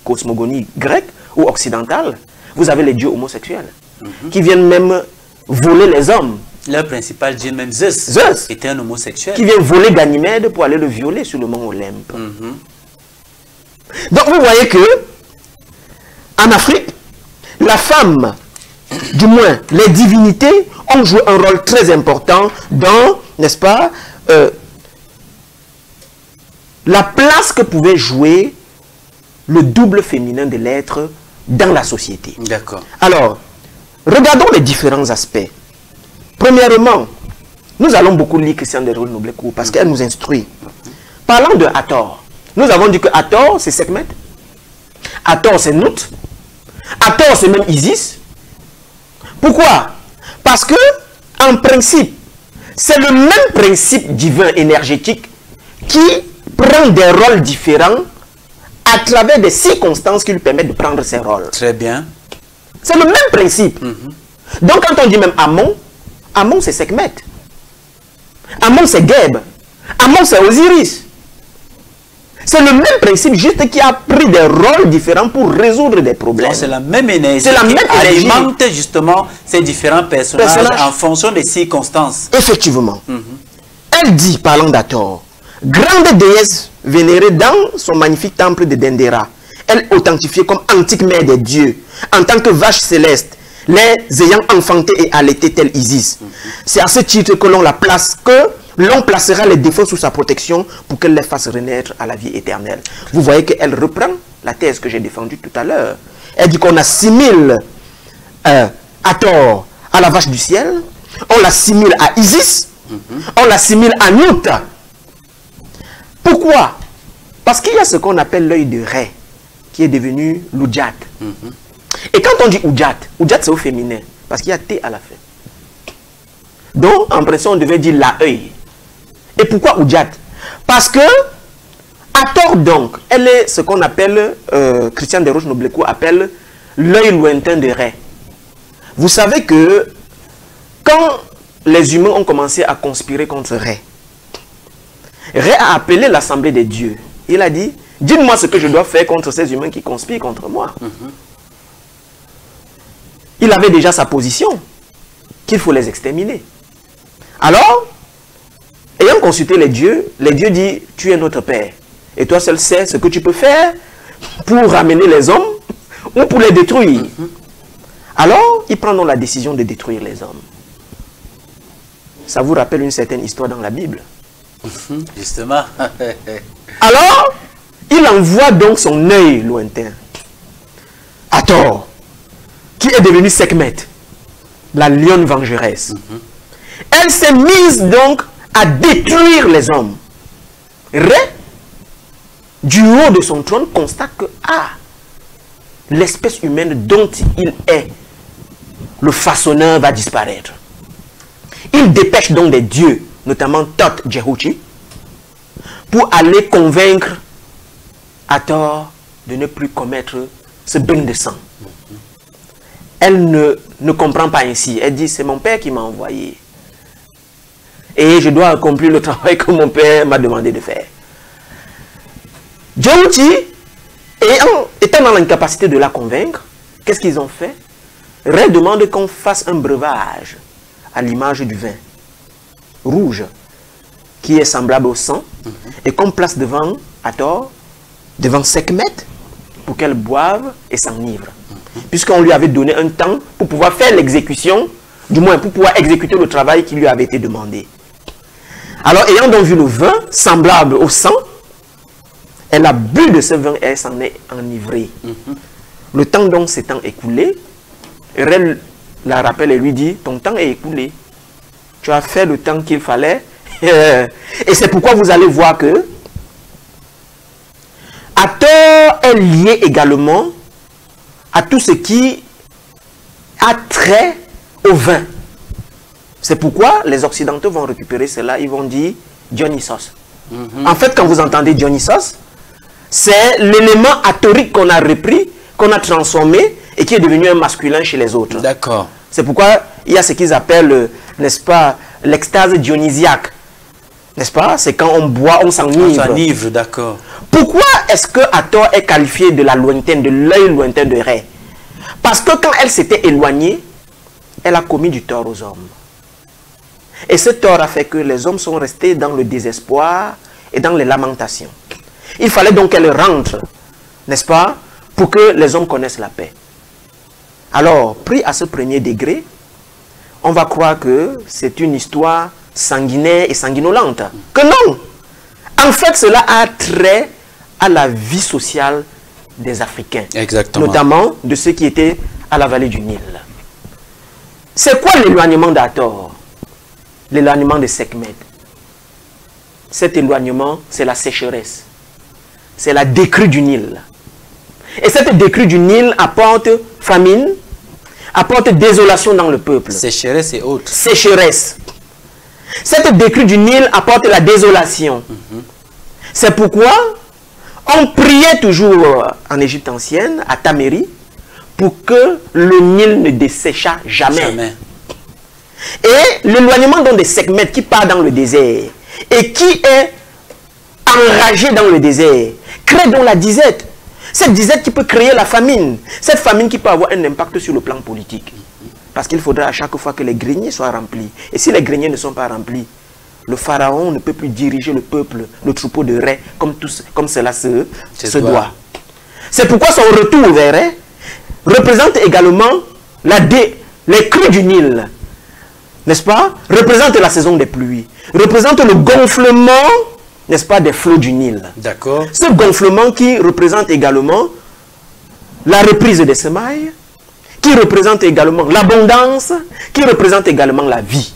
Speaker 2: cosmogonie grecque ou occidentale, vous avez les dieux homosexuels qui viennent même voler les hommes.
Speaker 1: Leur principal dieu, même Zeus, était un homosexuel.
Speaker 2: Qui vient voler Ganymède pour aller le violer sur le mont Olympe. Donc vous voyez que en Afrique, la femme, du moins les divinités, ont joué un rôle très important dans, n'est-ce pas, la place que pouvait jouer le double féminin de l'être dans la société.
Speaker 1: D'accord.
Speaker 2: Alors, regardons les différents aspects. Premièrement, nous allons beaucoup lire Christian Desrouges-Noblecourt parce qu'elle nous instruit. Parlant de Hathor, nous avons dit que Hathor, c'est Sekhmet. Hathor, c'est Nout. Hathor, c'est même Isis. Pourquoi? Parce que, en principe, c'est le même principe divin énergétique qui prend des rôles différents à travers des circonstances qui lui permettent de prendre ses rôles.
Speaker 1: Très bien.
Speaker 2: C'est le même principe. Donc quand on dit même Amon, Amon c'est Sekhmet. Amon c'est Geb. Amon c'est Osiris. C'est le même principe, juste qui a pris des rôles différents pour résoudre des problèmes.
Speaker 1: C'est la même énergie
Speaker 2: qui
Speaker 1: alimente justement ces différents personnages en fonction des circonstances.
Speaker 2: Effectivement. Elle dit, parlant d'Hathor, grande déesse vénérée dans son magnifique temple de Dendera, elle authentifiée comme antique mère des dieux, en tant que vache céleste, les ayant enfantés et allaités tel Isis. C'est à ce titre que l'on la place, l'on placera les défauts sous sa protection pour qu'elle les fasse renaître à la vie éternelle. Vous voyez qu'elle reprend la thèse que j'ai défendue tout à l'heure. Elle dit qu'on assimile Hathor à la vache du ciel, on l'assimile à Isis, on l'assimile à Nut. Pourquoi? Parce qu'il y a ce qu'on appelle l'œil de Ré, qui est devenu l'Oudjat. Et quand on dit Oudjat, Oudjat c'est au féminin, parce qu'il y a T à la fin. Donc, en principe, on devait dire la œil. Et pourquoi Oudjat? Parce que Hathor, donc, elle est ce qu'on appelle, Christian Desroches-Noblecourt appelle l'œil lointain de Ré. Vous savez que quand les humains ont commencé à conspirer contre Ré, Ré a appelé l'assemblée des dieux. Il a dit, dites-moi ce que je dois faire contre ces humains qui conspirent contre moi. Il avait déjà sa position, qu'il faut les exterminer. Alors, ayant consulté les dieux disent, tu es notre Père. Et toi seul sais ce que tu peux faire pour ramener les hommes ou pour les détruire. Alors, ils prennent la décision de détruire les hommes. Ça vous rappelle une certaine histoire dans la Bible.
Speaker 1: Justement.
Speaker 2: Alors, il envoie donc son œil lointain. Hathor, qui est devenu Sekhmet, la lionne vengeresse. Elle s'est mise donc à détruire les hommes. Ré, du haut de son trône, constate que l'espèce humaine dont il est le façonneur va disparaître. Il dépêche donc des dieux, notamment Thoth Djehuchi, pour aller convaincre Hathor de ne plus commettre ce bain de sang. Elle ne comprend pas ainsi. Elle dit, c'est mon père qui m'a envoyé. Et je dois accomplir le travail que mon père m'a demandé de faire. Djehuchi, étant dans l'incapacité de la convaincre, qu'est-ce qu'ils ont fait? Ré demande qu'on fasse un breuvage à l'image du vin rouge qui est semblable au sang et qu'on place devant Hathor, devant Sekhmet, pour qu'elle boive et s'enivre. Puisqu'on lui avait donné un temps pour pouvoir faire l'exécution, du moins pour pouvoir exécuter le travail qui lui avait été demandé. Alors, ayant donc vu le vin semblable au sang, elle a bu de ce vin et elle s'en est enivrée. Le temps donc s'étant écoulé, Ré la rappelle et lui dit, ton temps est écoulé. Tu as fait le temps qu'il fallait. Et c'est pourquoi vous allez voir que Hathor est lié également à tout ce qui a trait au vin. C'est pourquoi les Occidentaux vont récupérer cela, ils vont dire Dionysos. En fait, quand vous entendez Dionysos, c'est l'élément hathorique qu'on a repris, qu'on a transformé et qui est devenu un masculin chez les autres.
Speaker 1: D'accord.
Speaker 2: C'est pourquoi il y a ce qu'ils appellent, n'est-ce pas, l'extase dionysiaque. N'est-ce pas? C'est quand on boit, on s'enivre.
Speaker 1: On s'enivre, d'accord.
Speaker 2: Pourquoi est-ce que Hathor est qualifié de la lointaine, de l'œil lointain de Ré? Parce que quand elle s'était éloignée, elle a commis du tort aux hommes. Et ce tort a fait que les hommes sont restés dans le désespoir et dans les lamentations. Il fallait donc qu'elle rentre, n'est-ce pas, pour que les hommes connaissent la paix. Alors, pris à ce premier degré, on va croire que c'est une histoire sanguinaire et sanguinolente. Que non! En fait, cela a trait à la vie sociale des Africains.
Speaker 1: Exactement.
Speaker 2: Notamment de ceux qui étaient à la vallée du Nil. C'est quoi l'éloignement d'Hathor? L'éloignement de Sekhmet. Cet éloignement, c'est la sécheresse. C'est la décrue du Nil. Et cette décrue du Nil apporte famine, apporte désolation dans le peuple.
Speaker 1: Sécheresse et autres.
Speaker 2: Sécheresse. Cette décrue du Nil apporte la désolation. C'est pourquoi on priait toujours en Égypte ancienne, à Taméri, pour que le Nil ne desséchât jamais. Et l'éloignement des Sekhmet qui part dans le désert et qui est enragé dans le désert, crée donc la disette. Cette disette qui peut créer la famine. Cette famine qui peut avoir un impact sur le plan politique. Parce qu'il faudra à chaque fois que les greniers soient remplis. Et si les greniers ne sont pas remplis, le pharaon ne peut plus diriger le peuple, le troupeau de raies, comme cela se doit. C'est pourquoi son retour vers Ré représente également les crues du Nil. N'est-ce pas? Représente la saison des pluies. Représente le gonflement, n'est-ce pas, des flots du Nil.
Speaker 1: D'accord.
Speaker 2: Ce gonflement qui représente également la reprise des semailles, qui représente également l'abondance, qui représente également la vie.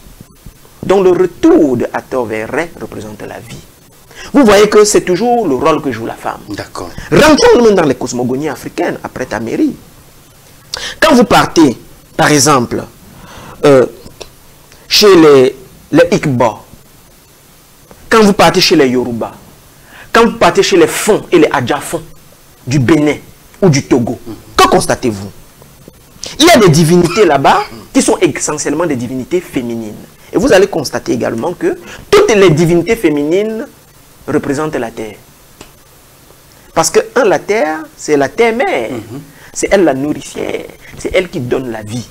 Speaker 2: Donc le retour de Hathor vers Ré représente la vie. Vous voyez que c'est toujours le rôle que joue la femme.
Speaker 1: D'accord.
Speaker 2: Rentrons-nous dans les cosmogonies africaines après Taméri. Quand vous partez, par exemple, chez les Igbo, quand vous partez chez les Yoruba, quand vous partez chez les Fon et les Adjafon du Bénin ou du Togo, que constatez-vous? Il y a des divinités là-bas qui sont essentiellement des divinités féminines. Et vous allez constater également que toutes les divinités féminines représentent la terre. Parce que, la terre, c'est la terre-mère. C'est elle la nourricière. C'est elle qui donne la vie.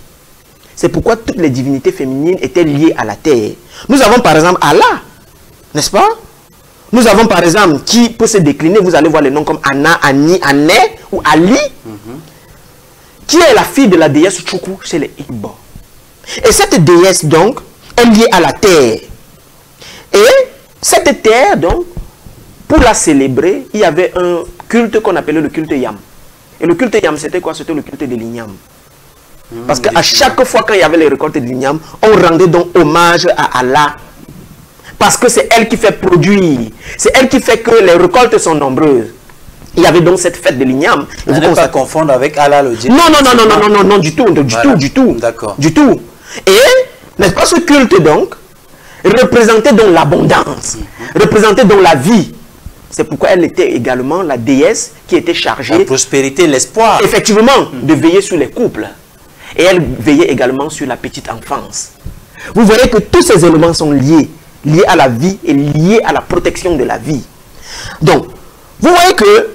Speaker 2: C'est pourquoi toutes les divinités féminines étaient liées à la terre. Nous avons par exemple Allah, n'est-ce pas? Nous avons par exemple, qui peut se décliner, vous allez voir les noms comme Anna, Annie, Ané ou Ali, qui est la fille de la déesse Chukwu chez les Igbo. Et cette déesse donc est liée à la terre. Et cette terre donc, pour la célébrer, il y avait un culte qu'on appelait le culte Yam. Et le culte Yam, c'était quoi? C'était le culte de l'Ignam. Parce qu'à chaque fois quand il y avait les récoltes de l'Ignam, on rendait donc hommage à Allah. Parce que c'est elle qui fait produire. C'est elle qui fait que les récoltes sont nombreuses. Il y avait donc cette fête de l'Ignam.
Speaker 1: Vous ne pas confondre avec Allah le Dieu.
Speaker 2: Non, du tout.
Speaker 1: D'accord.
Speaker 2: Du tout. Et, n'est-ce pas, ce culte donc, représentait donc l'abondance, représentait donc la vie. C'est pourquoi elle était également la déesse qui était chargée...
Speaker 1: La prospérité, l'espoir.
Speaker 2: Effectivement, de veiller sur les couples. Et elle veillait également sur la petite enfance. Vous voyez que tous ces éléments sont liés à la vie et liés à la protection de la vie. Donc, vous voyez que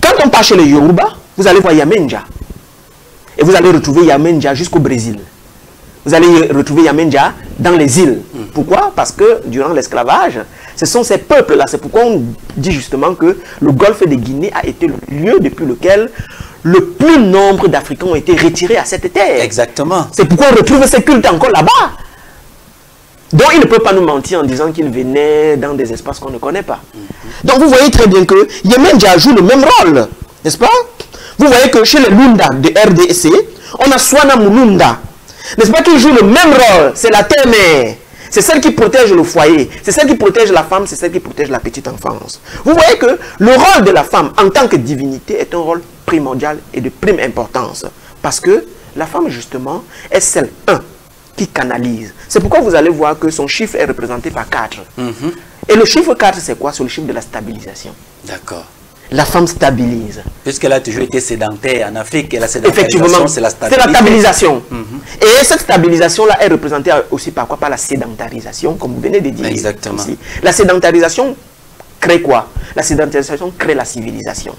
Speaker 2: quand on part chez les Yoruba, vous allez voir Yamenja. Et vous allez retrouver Yamenja jusqu'au Brésil. Vous allez retrouver Yamenja dans les îles. Pourquoi? Parce que durant l'esclavage, ce sont ces peuples-là. C'est pourquoi on dit justement que le golfe de Guinée a été le lieu depuis lequel le plus nombre d'Africains ont été retirés à cette terre.
Speaker 1: Exactement.
Speaker 2: C'est pourquoi on retrouve ces cultes encore là-bas. Donc il ne peut pas nous mentir en disant qu'il venait dans des espaces qu'on ne connaît pas. Donc vous voyez très bien que Yamenja joue le même rôle, n'est-ce pas? Vous voyez que chez les Lunda de RDC, on a Swana Mulunda, n'est-ce pas, qui joue le même rôle. C'est la terre-mère. C'est celle qui protège le foyer. C'est celle qui protège la femme. C'est celle qui protège la petite enfance. Vous voyez que le rôle de la femme en tant que divinité est un rôle primordial et de prime importance. Parce que la femme, justement, est celle, qui canalise. C'est pourquoi vous allez voir que son chiffre est représenté par 4. Et le chiffre 4, c'est quoi? C'est le chiffre de la stabilisation.
Speaker 1: D'accord.
Speaker 2: La femme stabilise.
Speaker 1: Puisqu'elle a toujours été sédentaire en Afrique, et la sédentarisation, c'est la
Speaker 2: stabilisation. Et cette stabilisation-là est représentée aussi par quoi? Par la sédentarisation, comme vous venez de dire.
Speaker 1: Exactement.
Speaker 2: Ici. La sédentarisation crée quoi? La sédentarisation crée la civilisation.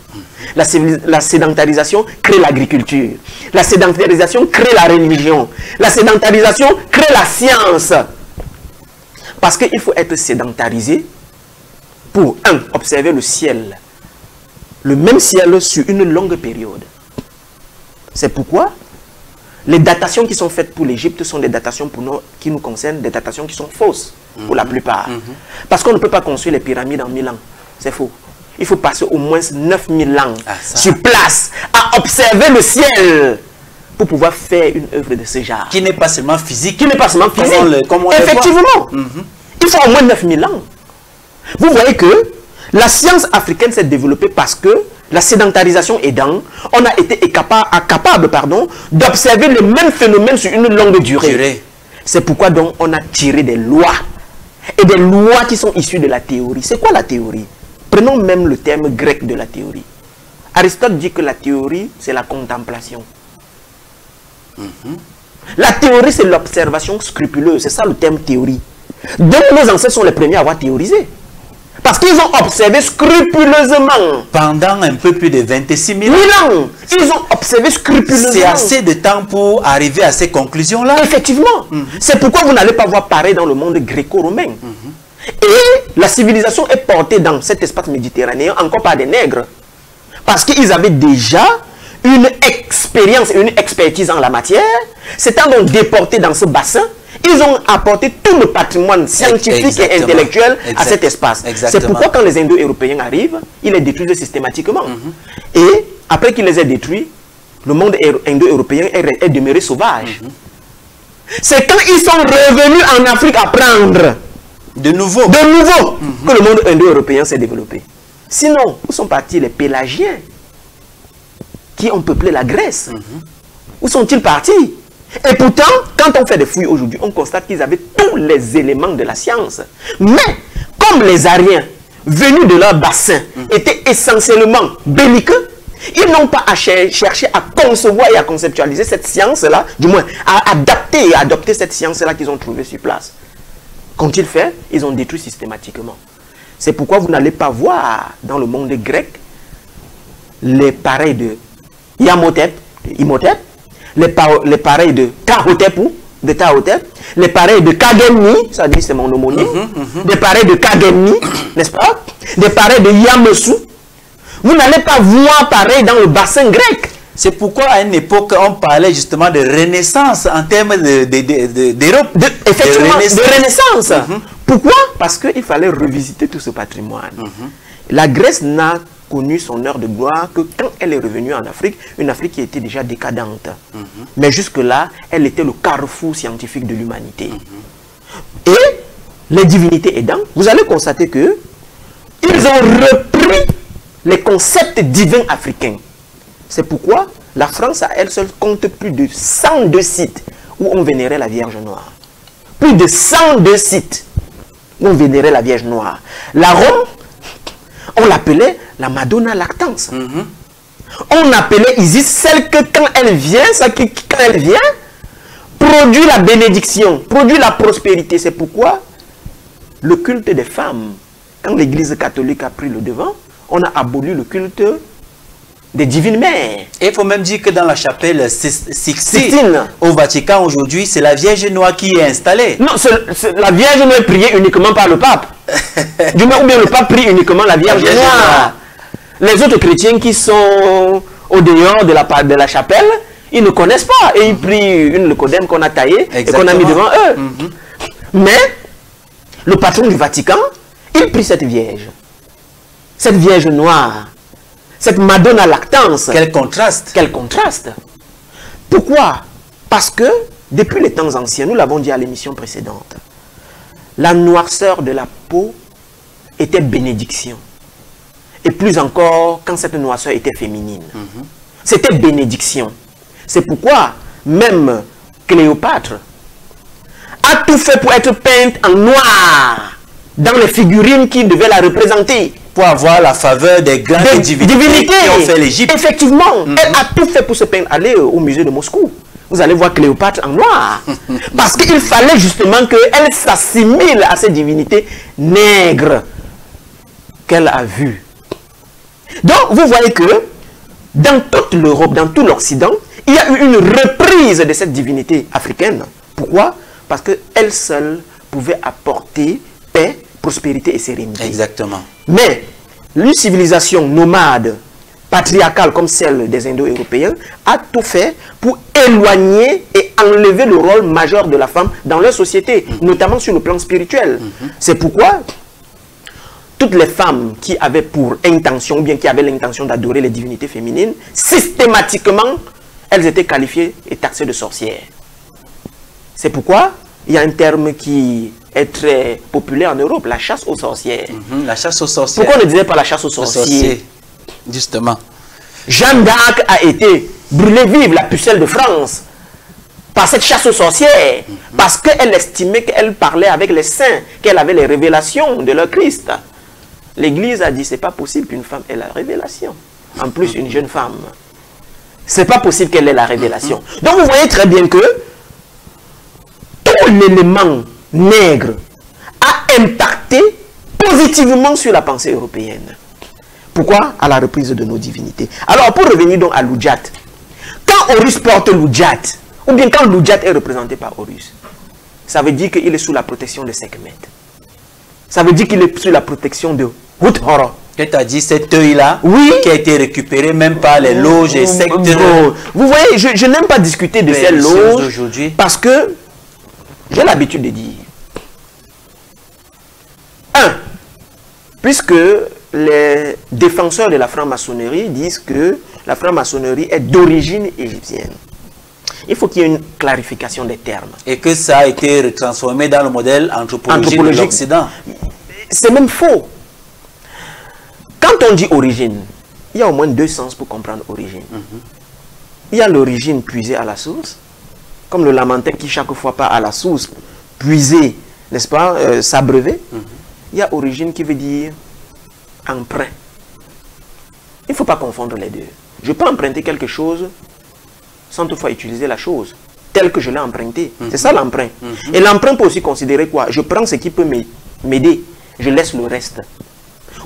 Speaker 2: La sédentarisation crée l'agriculture. La sédentarisation crée la religion. La sédentarisation crée la science. Parce qu'il faut être sédentarisé pour, observer le ciel. Le même ciel sur une longue période. C'est pourquoi les datations qui sont faites pour l'Égypte sont des datations qui nous concernent, des datations qui sont fausses pour la plupart. Parce qu'on ne peut pas construire les pyramides en 1000 ans. C'est faux. Il faut passer au moins 9000 ans sur place à observer le ciel pour pouvoir faire une œuvre de ce genre.
Speaker 1: Qui n'est pas seulement physique.
Speaker 2: Qui n'est pas seulement physique.
Speaker 1: Comme on
Speaker 2: effectivement. Il faut au moins 9000 ans. Vous voyez que la science africaine s'est développée parce que la sédentarisation aidant, on a été capable d'observer le même phénomène sur une longue durée. C'est pourquoi donc on a tiré des lois et des lois qui sont issues de la théorie. C'est quoi la théorie? Prenons même le terme grec de la théorie. Aristote dit que la théorie, c'est la contemplation. La théorie, c'est l'observation scrupuleuse. C'est ça le terme théorie. Donc nos ancêtres sont les premiers à avoir théorisé. Parce qu'ils ont observé scrupuleusement.
Speaker 1: Pendant un peu plus de 26 000
Speaker 2: ans. Ils ont observé scrupuleusement.
Speaker 1: C'est assez de temps pour arriver à ces conclusions-là.
Speaker 2: Effectivement. C'est pourquoi vous n'allez pas voir pareil dans le monde gréco-romain. Et la civilisation est portée dans cet espace méditerranéen encore par des nègres. Parce qu'ils avaient déjà une expérience et une expertise en la matière. S'étant donc déportés dans ce bassin, ils ont apporté tout le patrimoine scientifique et intellectuel à cet espace. C'est pourquoi quand les Indo-Européens arrivent, ils les détruisent systématiquement. Et après qu'ils les aient détruits, le monde indo-européen est demeuré sauvage. C'est quand ils sont revenus en Afrique apprendre de nouveau que le monde indo-européen s'est développé. Sinon, où sont partis les Pélagiens qui ont peuplé la Grèce? Où sont-ils partis? Et pourtant, quand on fait des fouilles aujourd'hui, on constate qu'ils avaient tous les éléments de la science. Mais, comme les Ariens, venus de leur bassin, étaient essentiellement belliqueux, ils n'ont pas à chercher à concevoir et à conceptualiser cette science-là, du moins à adapter et à adopter cette science-là qu'ils ont trouvée sur place. Qu'ont-ils fait? Ils ont détruit systématiquement. C'est pourquoi vous n'allez pas voir dans le monde grec les pareils de Imhotep, les pareils de Tahotep, les pareils de Kagemni, ça dit c'est mon homonyme, des pareils de Kagemni, n'est-ce pas? Des pareils de Yamosu. Vous n'allez pas voir pareil dans le bassin grec.
Speaker 1: C'est pourquoi à une époque, on parlait justement de renaissance en termes d'Europe.
Speaker 2: Effectivement, de renaissance. Pourquoi? Parce qu'il fallait revisiter tout ce patrimoine. La Grèce n'a connu son heure de gloire que quand elle est revenue en Afrique, une Afrique qui était déjà décadente. Mais jusque-là, elle était le carrefour scientifique de l'humanité. Et les divinités aidant, vous allez constater que ils ont repris les concepts divins africains. C'est pourquoi la France, à elle seule, compte plus de 102 sites où on vénérait la Vierge Noire. Plus de 102 sites où on vénérait la Vierge Noire. La Rome, on l'appelait la Madonna Lactans. On appelait Isis celle que quand elle vient, produit la bénédiction, produit la prospérité. C'est pourquoi le culte des femmes, quand l'Église catholique a pris le devant, on a aboli le culte des divines mères.
Speaker 1: Et il faut même dire que dans la chapelle Sixtine, au Vatican aujourd'hui, c'est la Vierge Noire qui est installée.
Speaker 2: Non, la Vierge Noire est priée uniquement par le pape. Du moins, ou bien le pape prie uniquement la Vierge Noire. Les autres chrétiens qui sont au dehors de la chapelle, ils ne connaissent pas. Et ils prient une leucodème qu'on a taillée et qu'on a mis devant eux. Mais le patron du Vatican, il prie cette Vierge. Cette Vierge Noire. Cette Madonna Lactans.
Speaker 1: Quel contraste!
Speaker 2: Quel contraste! Pourquoi? Parce que, depuis les temps anciens, nous l'avons dit à l'émission précédente, la noirceur de la peau était bénédiction. Et plus encore, quand cette noirceur était féminine. C'était bénédiction. C'est pourquoi, même Cléopâtre a tout fait pour être peinte en noir dans les figurines qui devaient la représenter.
Speaker 1: Pour avoir la faveur des grandes divinités qui ont fait l'Égypte.
Speaker 2: Effectivement, elle a tout fait pour se peindre. Allez au musée de Moscou. Vous allez voir Cléopâtre en noir. Parce qu'il fallait justement qu'elle s'assimile à ces divinités nègres qu'elle a vues. Donc, vous voyez que dans toute l'Europe, dans tout l'Occident, il y a eu une reprise de cette divinité africaine. Pourquoi? Parce qu'elle seule pouvait apporter paix, prospérité et sérénité.
Speaker 1: Exactement.
Speaker 2: Mais une civilisation nomade, patriarcale comme celle des Indo-Européens, a tout fait pour éloigner et enlever le rôle majeur de la femme dans leur société, notamment sur le plan spirituel. C'est pourquoi toutes les femmes qui avaient pour intention, ou bien qui avaient l'intention d'adorer les divinités féminines, systématiquement, elles étaient qualifiées et taxées de sorcières. C'est pourquoi il y a un terme qui est très populaire en Europe, la chasse aux sorcières.
Speaker 1: La chasse aux sorcières.
Speaker 2: Pourquoi on ne disait pas la chasse aux sorciers?
Speaker 1: Justement.
Speaker 2: Jeanne d'Arc a été brûlée vive, la pucelle de France. par cette chasse aux sorcières, parce qu'elle estimait qu'elle parlait avec les saints, qu'elle avait les révélations de leur Christ. L'Église a dit, c'est pas possible qu'une femme ait la révélation. En plus, une jeune femme. C'est pas possible qu'elle ait la révélation. Donc vous voyez très bien que tout l'élément nègre a impacté positivement sur la pensée européenne. Pourquoi? À la reprise de nos divinités. Alors, pour revenir donc à l'Oudjat, quand Horus porte l'Oudjat, ou bien quand l'Oudjat est représenté par Horus, ça veut dire qu'il est sous la protection de Sekhmet. Ça veut dire qu'il est sous la protection de Huthor.
Speaker 1: Tu as dit cet œil-là,
Speaker 2: oui,
Speaker 1: qui a été récupéré même par les loges et sectes.
Speaker 2: Vous voyez, je n'aime pas discuter de ces loges parce que j'ai l'habitude de dire, puisque les défenseurs de la franc-maçonnerie disent que la franc-maçonnerie est d'origine égyptienne. Il faut qu'il y ait une clarification des termes.
Speaker 1: Et que ça a été retransformé dans le modèle anthropologique de l'Occident.
Speaker 2: C'est même faux. Quand on dit origine, il y a au moins deux sens pour comprendre origine. Il y a l'origine puisée à la source, comme le Lamentin qui chaque fois part à la source, puiser, n'est-ce pas, s'abreuver. Il y a origine qui veut dire emprunt. Il ne faut pas confondre les deux. Je peux emprunter quelque chose sans toutefois utiliser la chose telle que je l'ai empruntée. C'est ça l'emprunt. Et l'emprunt peut aussi considérer quoi? Je prends ce qui peut m'aider, je laisse le reste.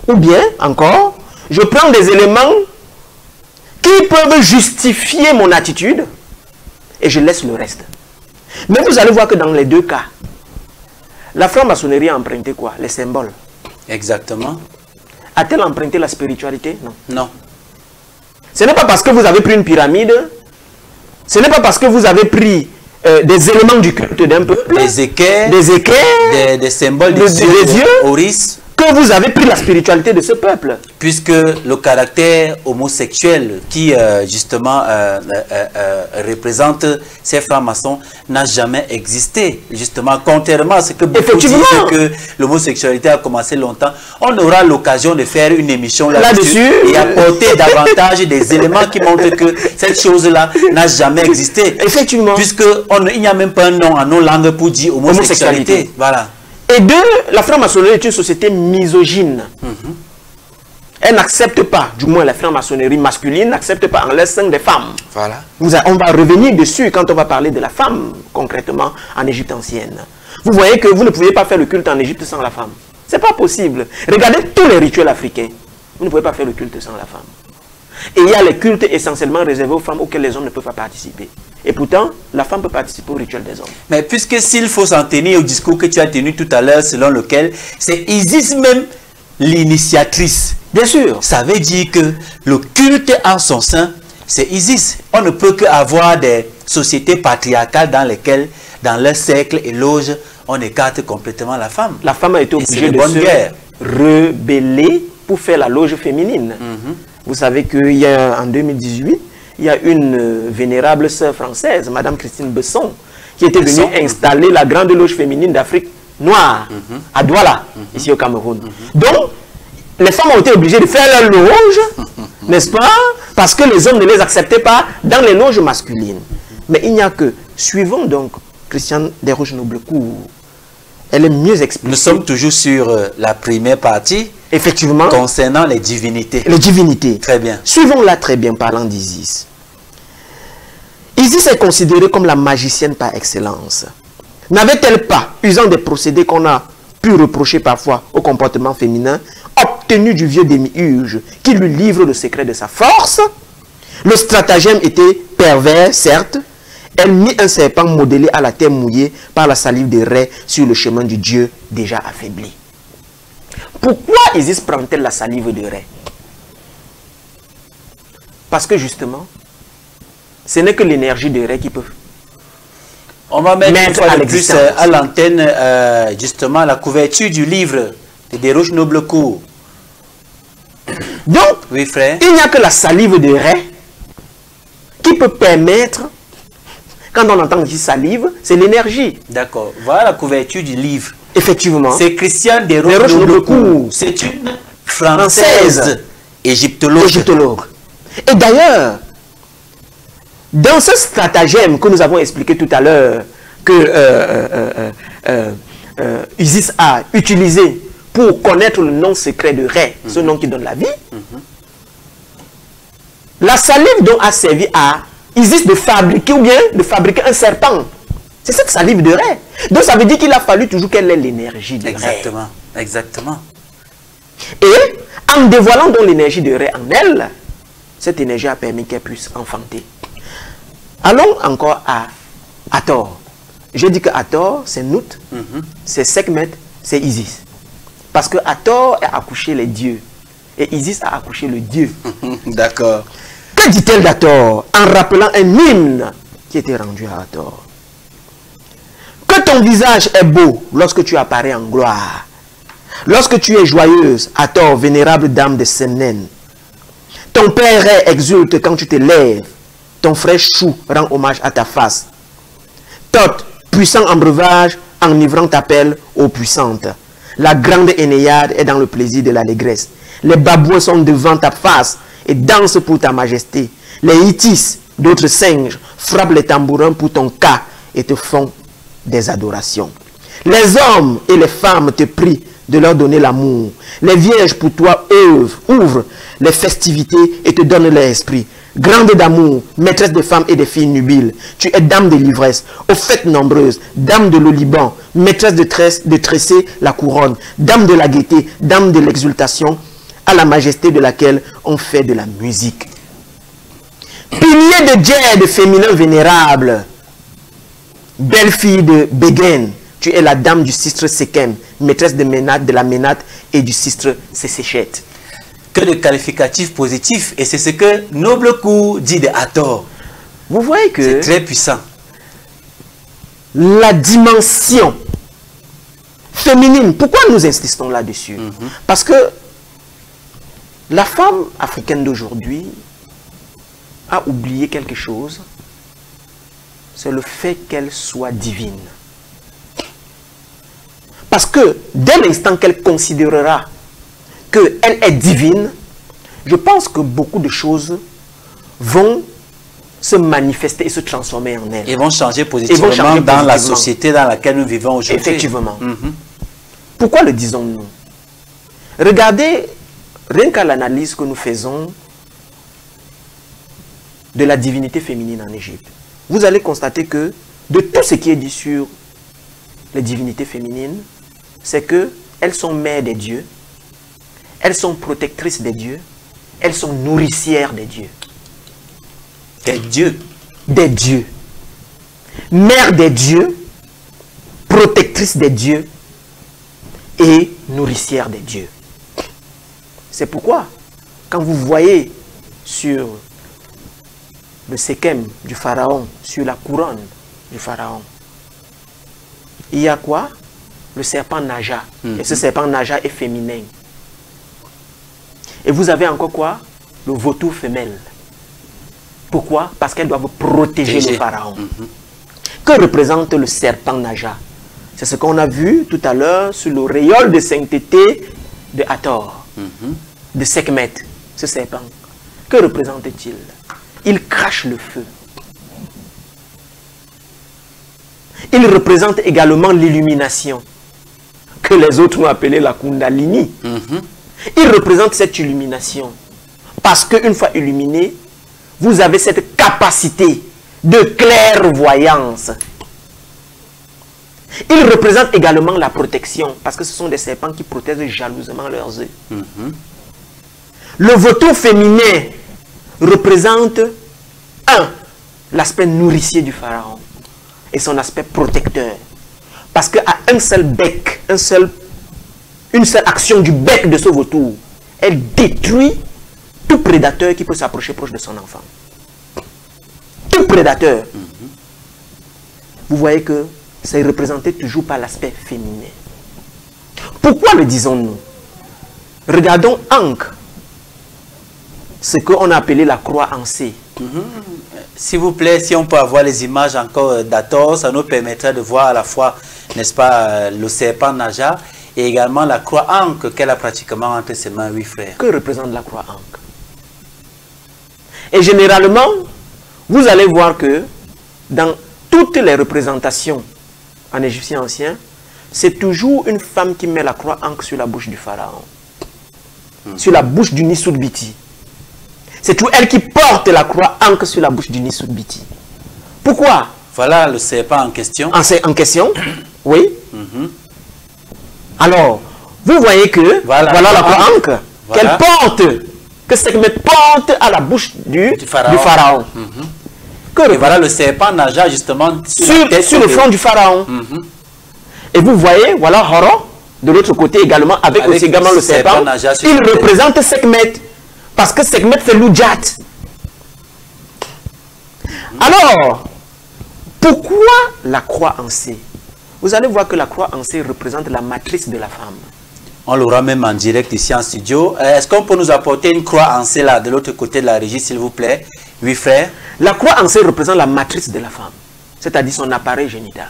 Speaker 2: Ou bien, encore, je prends des éléments qui peuvent justifier mon attitude et je laisse le reste. Mais vous allez voir que dans les deux cas, la franc-maçonnerie a emprunté quoi? Les symboles.
Speaker 1: Exactement.
Speaker 2: A-t-elle emprunté la spiritualité? Non.
Speaker 1: Non.
Speaker 2: Ce n'est pas parce que vous avez pris une pyramide, ce n'est pas parce que vous avez pris des éléments du culte d'un peuple,
Speaker 1: des équerres, des symboles des dieux, Horus,
Speaker 2: que vous avez pris la spiritualité de ce peuple.
Speaker 1: Puisque le caractère homosexuel qui justement représente ces francs-maçons n'a jamais existé. Justement, contrairement à ce que beaucoup disent que l'homosexualité a commencé longtemps, on aura l'occasion de faire une émission là-dessus et apporter davantage des éléments qui montrent que cette chose-là n'a jamais existé.
Speaker 2: Effectivement.
Speaker 1: Puisqu'il n'y a même pas un nom en nos langues pour dire homosexualité. Voilà.
Speaker 2: Et deux, la franc-maçonnerie est une société misogyne. Elle n'accepte pas, du moins la franc-maçonnerie masculine, n'accepte pas en leur sein des femmes.
Speaker 1: Voilà.
Speaker 2: On va revenir dessus quand on va parler de la femme, concrètement, en Égypte ancienne. Vous voyez que vous ne pouvez pas faire le culte en Égypte sans la femme. C'est pas possible. Regardez tous les rituels africains. Vous ne pouvez pas faire le culte sans la femme. Et il y a les cultes essentiellement réservés aux femmes auxquels les hommes ne peuvent pas participer. Et pourtant, la femme peut participer au rituel des hommes.
Speaker 1: Mais puisque s'il faut s'en tenir au discours que tu as tenu tout à l'heure, selon lequel c'est Isis même l'initiatrice.
Speaker 2: Bien sûr.
Speaker 1: Ça veut dire que le culte en son sein, c'est Isis. On ne peut qu'avoir des sociétés patriarcales dans lesquelles, dans leur cercle et loge, on écarte complètement la femme.
Speaker 2: La femme a été obligée de se rebeller pour faire la loge féminine. Vous savez qu'en 2018, il y a une vénérable sœur française, Madame Christine Besson, qui était venue installer la grande loge féminine d'Afrique noire, à Douala, ici au Cameroun. Donc, les femmes ont été obligées de faire leur loge, n'est-ce pas? Parce que les hommes ne les acceptaient pas dans les loges masculines. Mais il n'y a que, suivons donc Christiane Desroches-Noblecourt, elle est mieux expliquée.
Speaker 1: Nous sommes toujours sur la première partie.
Speaker 2: Effectivement.
Speaker 1: Concernant les divinités.
Speaker 2: Les divinités.
Speaker 1: Très bien.
Speaker 2: Suivons-la très bien, parlant d'Isis. Isis est considérée comme la magicienne par excellence. N'avait-elle pas, usant des procédés qu'on a pu reprocher parfois au comportement féminin, obtenu du vieux démiurge qui lui livre le secret de sa force? Le stratagème était pervers, certes. Elle mit un serpent modelé à la terre mouillée par la salive des raies sur le chemin du dieu déjà affaibli. Pourquoi Isis prend-elle la salive de raie? Parce que justement, ce n'est que l'énergie de raie qui peut.
Speaker 1: On va mettre à plus à l'antenne justement la couverture du livre de Desroches-Noblecourt.
Speaker 2: Donc,
Speaker 1: oui, frère.
Speaker 2: Il n'y a que la salive de raie qui peut permettre, quand on entend ici salive, c'est l'énergie.
Speaker 1: D'accord. Voilà la couverture du livre.
Speaker 2: Effectivement.
Speaker 1: C'est Christiane Desroches-Noblecourt. C'est une Française égyptologue.
Speaker 2: Et d'ailleurs, dans ce stratagème que nous avons expliqué tout à l'heure, que Isis a utilisé pour connaître le nom secret de Ré, ce nom qui donne la vie, la salive dont a servi à Isis de fabriquer ou bien de fabriquer un serpent. C'est cette salive de Ré. Donc ça veut dire qu'il a fallu toujours qu'elle ait l'énergie de Ré.
Speaker 1: Exactement, exactement.
Speaker 2: Et en dévoilant donc l'énergie de Ré en elle, cette énergie a permis qu'elle puisse enfanter. Allons encore à Hathor. Je dis que Hathor, c'est Nout, c'est Sekhmet, c'est Isis. Parce que Hathor a accouché les dieux. Et Isis a accouché le dieu.
Speaker 1: D'accord.
Speaker 2: Que dit-elle d'Hathor en rappelant un hymne qui était rendu à Hathor? Que ton visage est beau lorsque tu apparais en gloire. Lorsque tu es joyeuse, Hathor, vénérable dame de Semnen. Ton père exulte quand tu te lèves. Ton frère Chou rend hommage à ta face. Thoth, puissant en breuvage, enivrant t'appelle ô puissante. La grande Énéade est dans le plaisir de l'allégresse. Les babouins sont devant ta face et dansent pour ta majesté. Les Hitis, d'autres singes, frappent les tambourins pour ton cas et te font des adorations. Les hommes et les femmes te prient de leur donner l'amour. Les vierges pour toi ouvrent les festivités et te donnent leur esprit. Grande d'amour, maîtresse des femmes et des filles nubiles, tu es dame de l'ivresse, aux fêtes nombreuses, dame de l'Oliban, maîtresse de tresser la couronne, dame de la gaieté, dame de l'exultation, à la majesté de laquelle on fait de la musique. Pilier de Djed, féminin vénérable, belle fille de Bégen, tu es la dame du sistre Sekem, maîtresse de la Ménate et du sistre Séchet.
Speaker 1: Que de qualificatifs positifs. Et c'est ce que Noble Cour dit de Hathor.
Speaker 2: Vous voyez que
Speaker 1: c'est très puissant.
Speaker 2: La dimension féminine, pourquoi nous insistons là-dessus? Parce que la femme africaine d'aujourd'hui a oublié quelque chose. C'est le fait qu'elle soit divine. Parce que dès l'instant qu'elle considérera qu'elle est divine, je pense que beaucoup de choses vont se manifester et se transformer en elle.
Speaker 1: Et vont changer positivement dans la société dans laquelle nous vivons aujourd'hui.
Speaker 2: Effectivement. Pourquoi le disons-nous? Regardez, rien qu'à l'analyse que nous faisons de la divinité féminine en Égypte, vous allez constater que de tout ce qui est dit sur les divinités féminines, c'est qu'elles sont mères des dieux, elles sont protectrices des dieux, elles sont nourricières des dieux.
Speaker 1: Des dieux.
Speaker 2: Des dieux. Mère des dieux, protectrice des dieux et nourricière des dieux. C'est pourquoi, quand vous voyez sur le séquem du pharaon, sur la couronne du pharaon, il y a quoi? Le serpent Naja. Et ce serpent Naja est féminin. Et vous avez encore quoi? Le vautour femelle. Pourquoi? Parce qu'elle doit protéger le pharaon. Que représente le serpent Naja? C'est ce qu'on a vu tout à l'heure sur l'auréole de sainteté de Hathor, de Sekhmet, ce serpent. Que représente-t-il? Il crache le feu. Il représente également l'illumination, que les autres ont appelé la Kundalini. Il représente cette illumination. Parce qu'une fois illuminé, vous avez cette capacité de clairvoyance. Il représente également la protection, parce que ce sont des serpents qui protègent jalousement leurs œufs. Le vautour féminin représente, l'aspect nourricier du pharaon et son aspect protecteur. Parce qu'à un seul bec, une seule action du bec de ce vautour, elle détruit tout prédateur qui peut s'approcher proche de son enfant. Tout prédateur. Vous voyez que c'est représenté toujours par l'aspect féminin. Pourquoi le disons-nous? Regardons Ankh, ce qu'on a appelé la croix en C.
Speaker 1: S'il vous plaît, si on peut avoir les images encore d'Hathor, ça nous permettrait de voir à la fois, n'est-ce pas, le serpent Naja et également la croix Ankh qu'elle a pratiquement entre ses mains, 8 frères.
Speaker 2: Que représente la croix Ankh? Et généralement, vous allez voir que dans toutes les représentations en égyptien ancien, c'est toujours une femme qui met la croix ankh sur la bouche du pharaon. Sur la bouche du Nisudbiti. C'est toujours elle qui porte la croix ankh sur la bouche du Nisudbiti. Pourquoi?
Speaker 1: Voilà le serpent en question.
Speaker 2: En question, oui. Alors, vous voyez que voilà la croix ankh qu'elle porte, que Sekhmet porte à la bouche du pharaon.
Speaker 1: Et voilà le serpent nageant justement
Speaker 2: sur le front du pharaon. Et vous voyez, voilà Horo, de l'autre côté également, avec aussi également le serpent. Il représente Sekhmet, parce que Sekhmet fait l'Oudjat. Alors, pourquoi la croix en C? Vous allez voir que la croix en C représente la matrice de la femme.
Speaker 1: On l'aura même en direct ici en studio. Est-ce qu'on peut nous apporter une croix en C là, de l'autre côté de la régie, s'il vous plaît? Oui, frère.
Speaker 2: La croix en C représente la matrice de la femme, c'est-à-dire son appareil génital.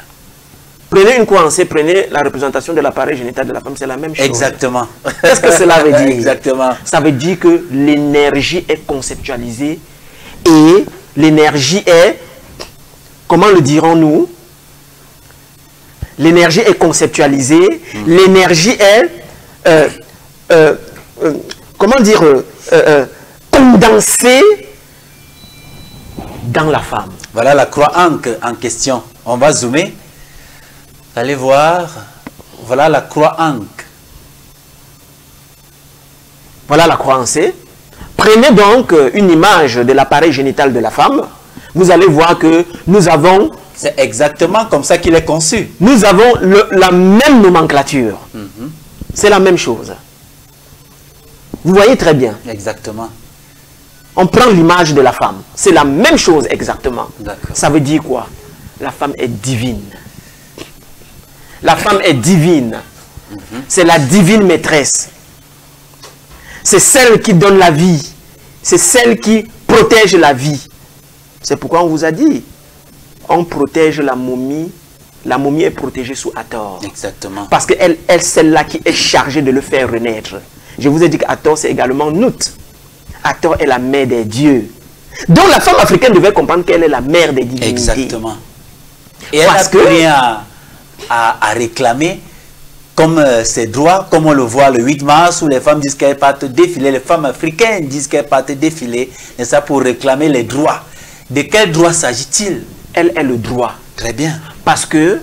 Speaker 2: Prenez une croix en C, prenez la représentation de l'appareil génital de la femme, c'est la même chose.
Speaker 1: Exactement.
Speaker 2: Qu'est-ce que cela veut dire?
Speaker 1: Exactement.
Speaker 2: Ça veut dire que l'énergie est conceptualisée et l'énergie est, comment le dirons-nous? L'énergie est conceptualisée, l'énergie est, comment dire, condensée dans la femme.
Speaker 1: Voilà la croix ankh en question. On va zoomer. Allez voir. Voilà la croix ankh.
Speaker 2: Voilà la croix en C. Prenez donc une image de l'appareil génital de la femme. Vous allez voir que nous avons...
Speaker 1: C'est exactement comme ça qu'il est conçu.
Speaker 2: Nous avons la même nomenclature. C'est la même chose. Vous voyez très bien.
Speaker 1: Exactement.
Speaker 2: On prend l'image de la femme. C'est la même chose exactement. Ça veut dire quoi? La femme est divine. La femme est divine. C'est la divine maîtresse. C'est celle qui donne la vie. C'est celle qui protège la vie. C'est pourquoi on vous a dit, on protège la momie. La momie est protégée sous Hathor.
Speaker 1: Exactement.
Speaker 2: Parce qu'elle est celle-là qui est chargée de le faire renaître. Je vous ai dit qu'Hathor, c'est également Nout. Hathor est la mère des dieux. Donc la femme africaine devait comprendre qu'elle est la mère des divinités.
Speaker 1: Exactement. Et elle n'a plus rien à réclamer comme ses droits, comme on le voit le 8 mars où les femmes disent qu'elles partent défiler, les femmes africaines disent qu'elles partent défiler, et ça pour réclamer les droits. De quel droit s'agit-il?
Speaker 2: Elle est le droit.
Speaker 1: Très bien.
Speaker 2: Parce que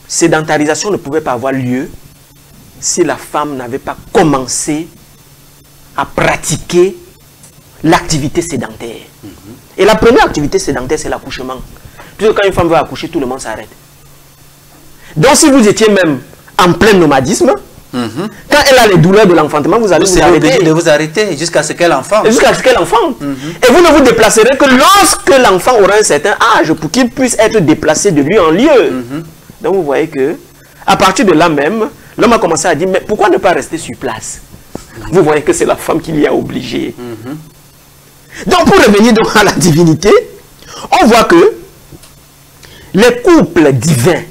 Speaker 2: sédentarisation ne pouvait pas avoir lieu si la femme n'avait pas commencé à pratiquer l'activité sédentaire. Et la première activité sédentaire, c'est l'accouchement. Puisque quand une femme veut accoucher, tout le monde s'arrête. Donc si vous étiez même en plein nomadisme, quand elle a les douleurs de l'enfantement, vous allez vous arrêter.
Speaker 1: Obligé de vous arrêter jusqu'à ce qu'elle enfante.
Speaker 2: Jusqu'à ce qu'elle enfante. Et vous ne vous déplacerez que lorsque l'enfant aura un certain âge pour qu'il puisse être déplacé de lieu en lieu. Donc vous voyez que, à partir de là même, l'homme a commencé à dire, mais pourquoi ne pas rester sur place? Vous voyez que c'est la femme qui l'y a obligé. Donc pour revenir donc à la divinité, on voit que les couples divins,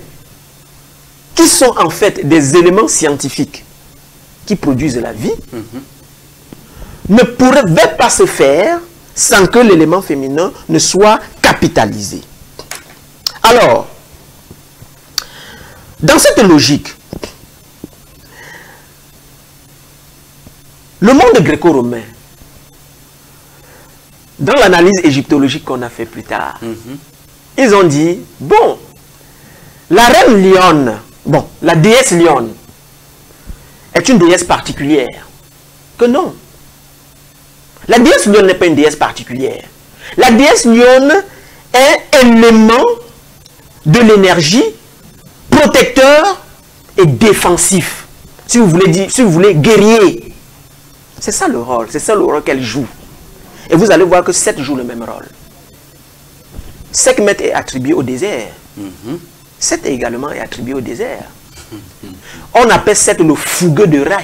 Speaker 2: qui sont en fait des éléments scientifiques qui produisent la vie, ne pourraient pas se faire sans que l'élément féminin ne soit capitalisé. Alors, dans cette logique, le monde gréco-romain, dans l'analyse égyptologique qu'on a fait plus tard, ils ont dit, bon, la reine Lionne, bon, la déesse Lionne est une déesse particulière. Que non. La déesse Lionne n'est pas une déesse particulière. La déesse Lionne est un élément de l'énergie protecteur et défensif. Si vous voulez dire, si vous voulez, guerrier. C'est ça le rôle, c'est ça le rôle qu'elle joue. Et vous allez voir que Seth joue le même rôle. Sekhmet est attribué au désert. Seth également est attribué au désert. On appelle Seth le fougueux de Ra.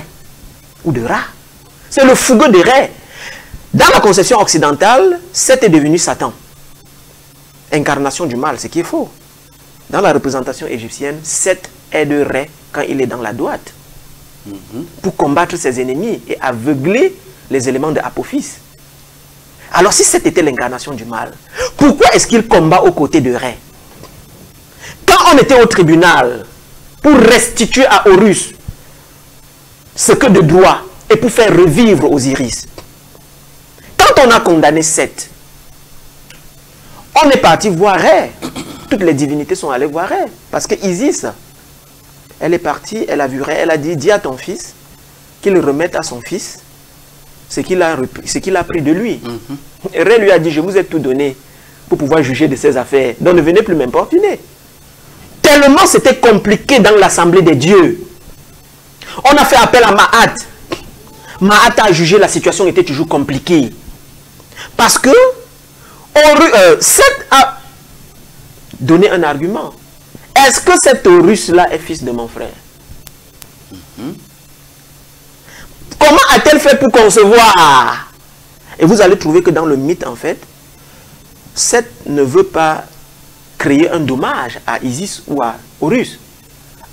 Speaker 2: Ou de Ra. C'est le fougueux de Ra. Dans la conception occidentale, Seth est devenu Satan. Incarnation du mal, ce qui est faux. Dans la représentation égyptienne, Seth est de Ra quand il est dans la droite. Pour combattre ses ennemis et aveugler les éléments de Apophis. Alors si cette était l'incarnation du mal, pourquoi est-ce qu'il combat aux côtés de Ré? Quand on était au tribunal pour restituer à Horus ce que de droit et pour faire revivre Osiris, quand on a condamné Seth, on est parti voir Ré. Toutes les divinités sont allées voir Ré. Parce que Isis, elle est partie, elle a vu Ré, elle a dit, dis à ton fils qu'il remette à son fils ce qu'il a pris de lui. Et Ré lui a dit, je vous ai tout donné pour pouvoir juger de ses affaires. Donc ne venez plus m'importuner. Tellement c'était compliqué dans l'assemblée des dieux. On a fait appel à Maat. Maat a jugé la situation était toujours compliquée. Parce que Seth a donné un argument. Est-ce que cet Horus-là est fils de mon frère? Comment a-t-elle fait pour concevoir? Et vous allez trouver que dans le mythe, en fait, Seth ne veut pas créer un dommage à Isis ou à Horus.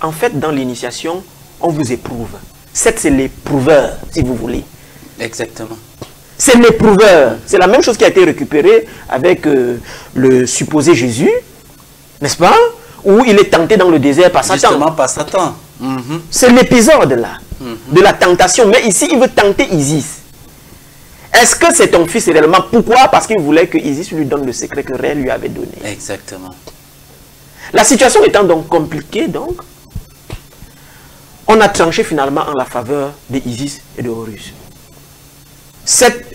Speaker 2: En fait, dans l'initiation, on vous éprouve. Seth, c'est l'éprouveur, si vous voulez.
Speaker 1: Exactement.
Speaker 2: C'est l'éprouveur. C'est la même chose qui a été récupérée avec le supposé Jésus, n'est-ce pas? Où il est tenté dans le désert par Satan.
Speaker 1: Justement par Satan.
Speaker 2: C'est l'épisode là, de la tentation. Mais ici, il veut tenter Isis. Est-ce que c'est ton fils réellement? Pourquoi? Parce qu'il voulait que Isis lui donne le secret que Ré lui avait donné.
Speaker 1: Exactement.
Speaker 2: La situation étant donc compliquée, donc, on a tranché finalement en la faveur de Isis et de Horus.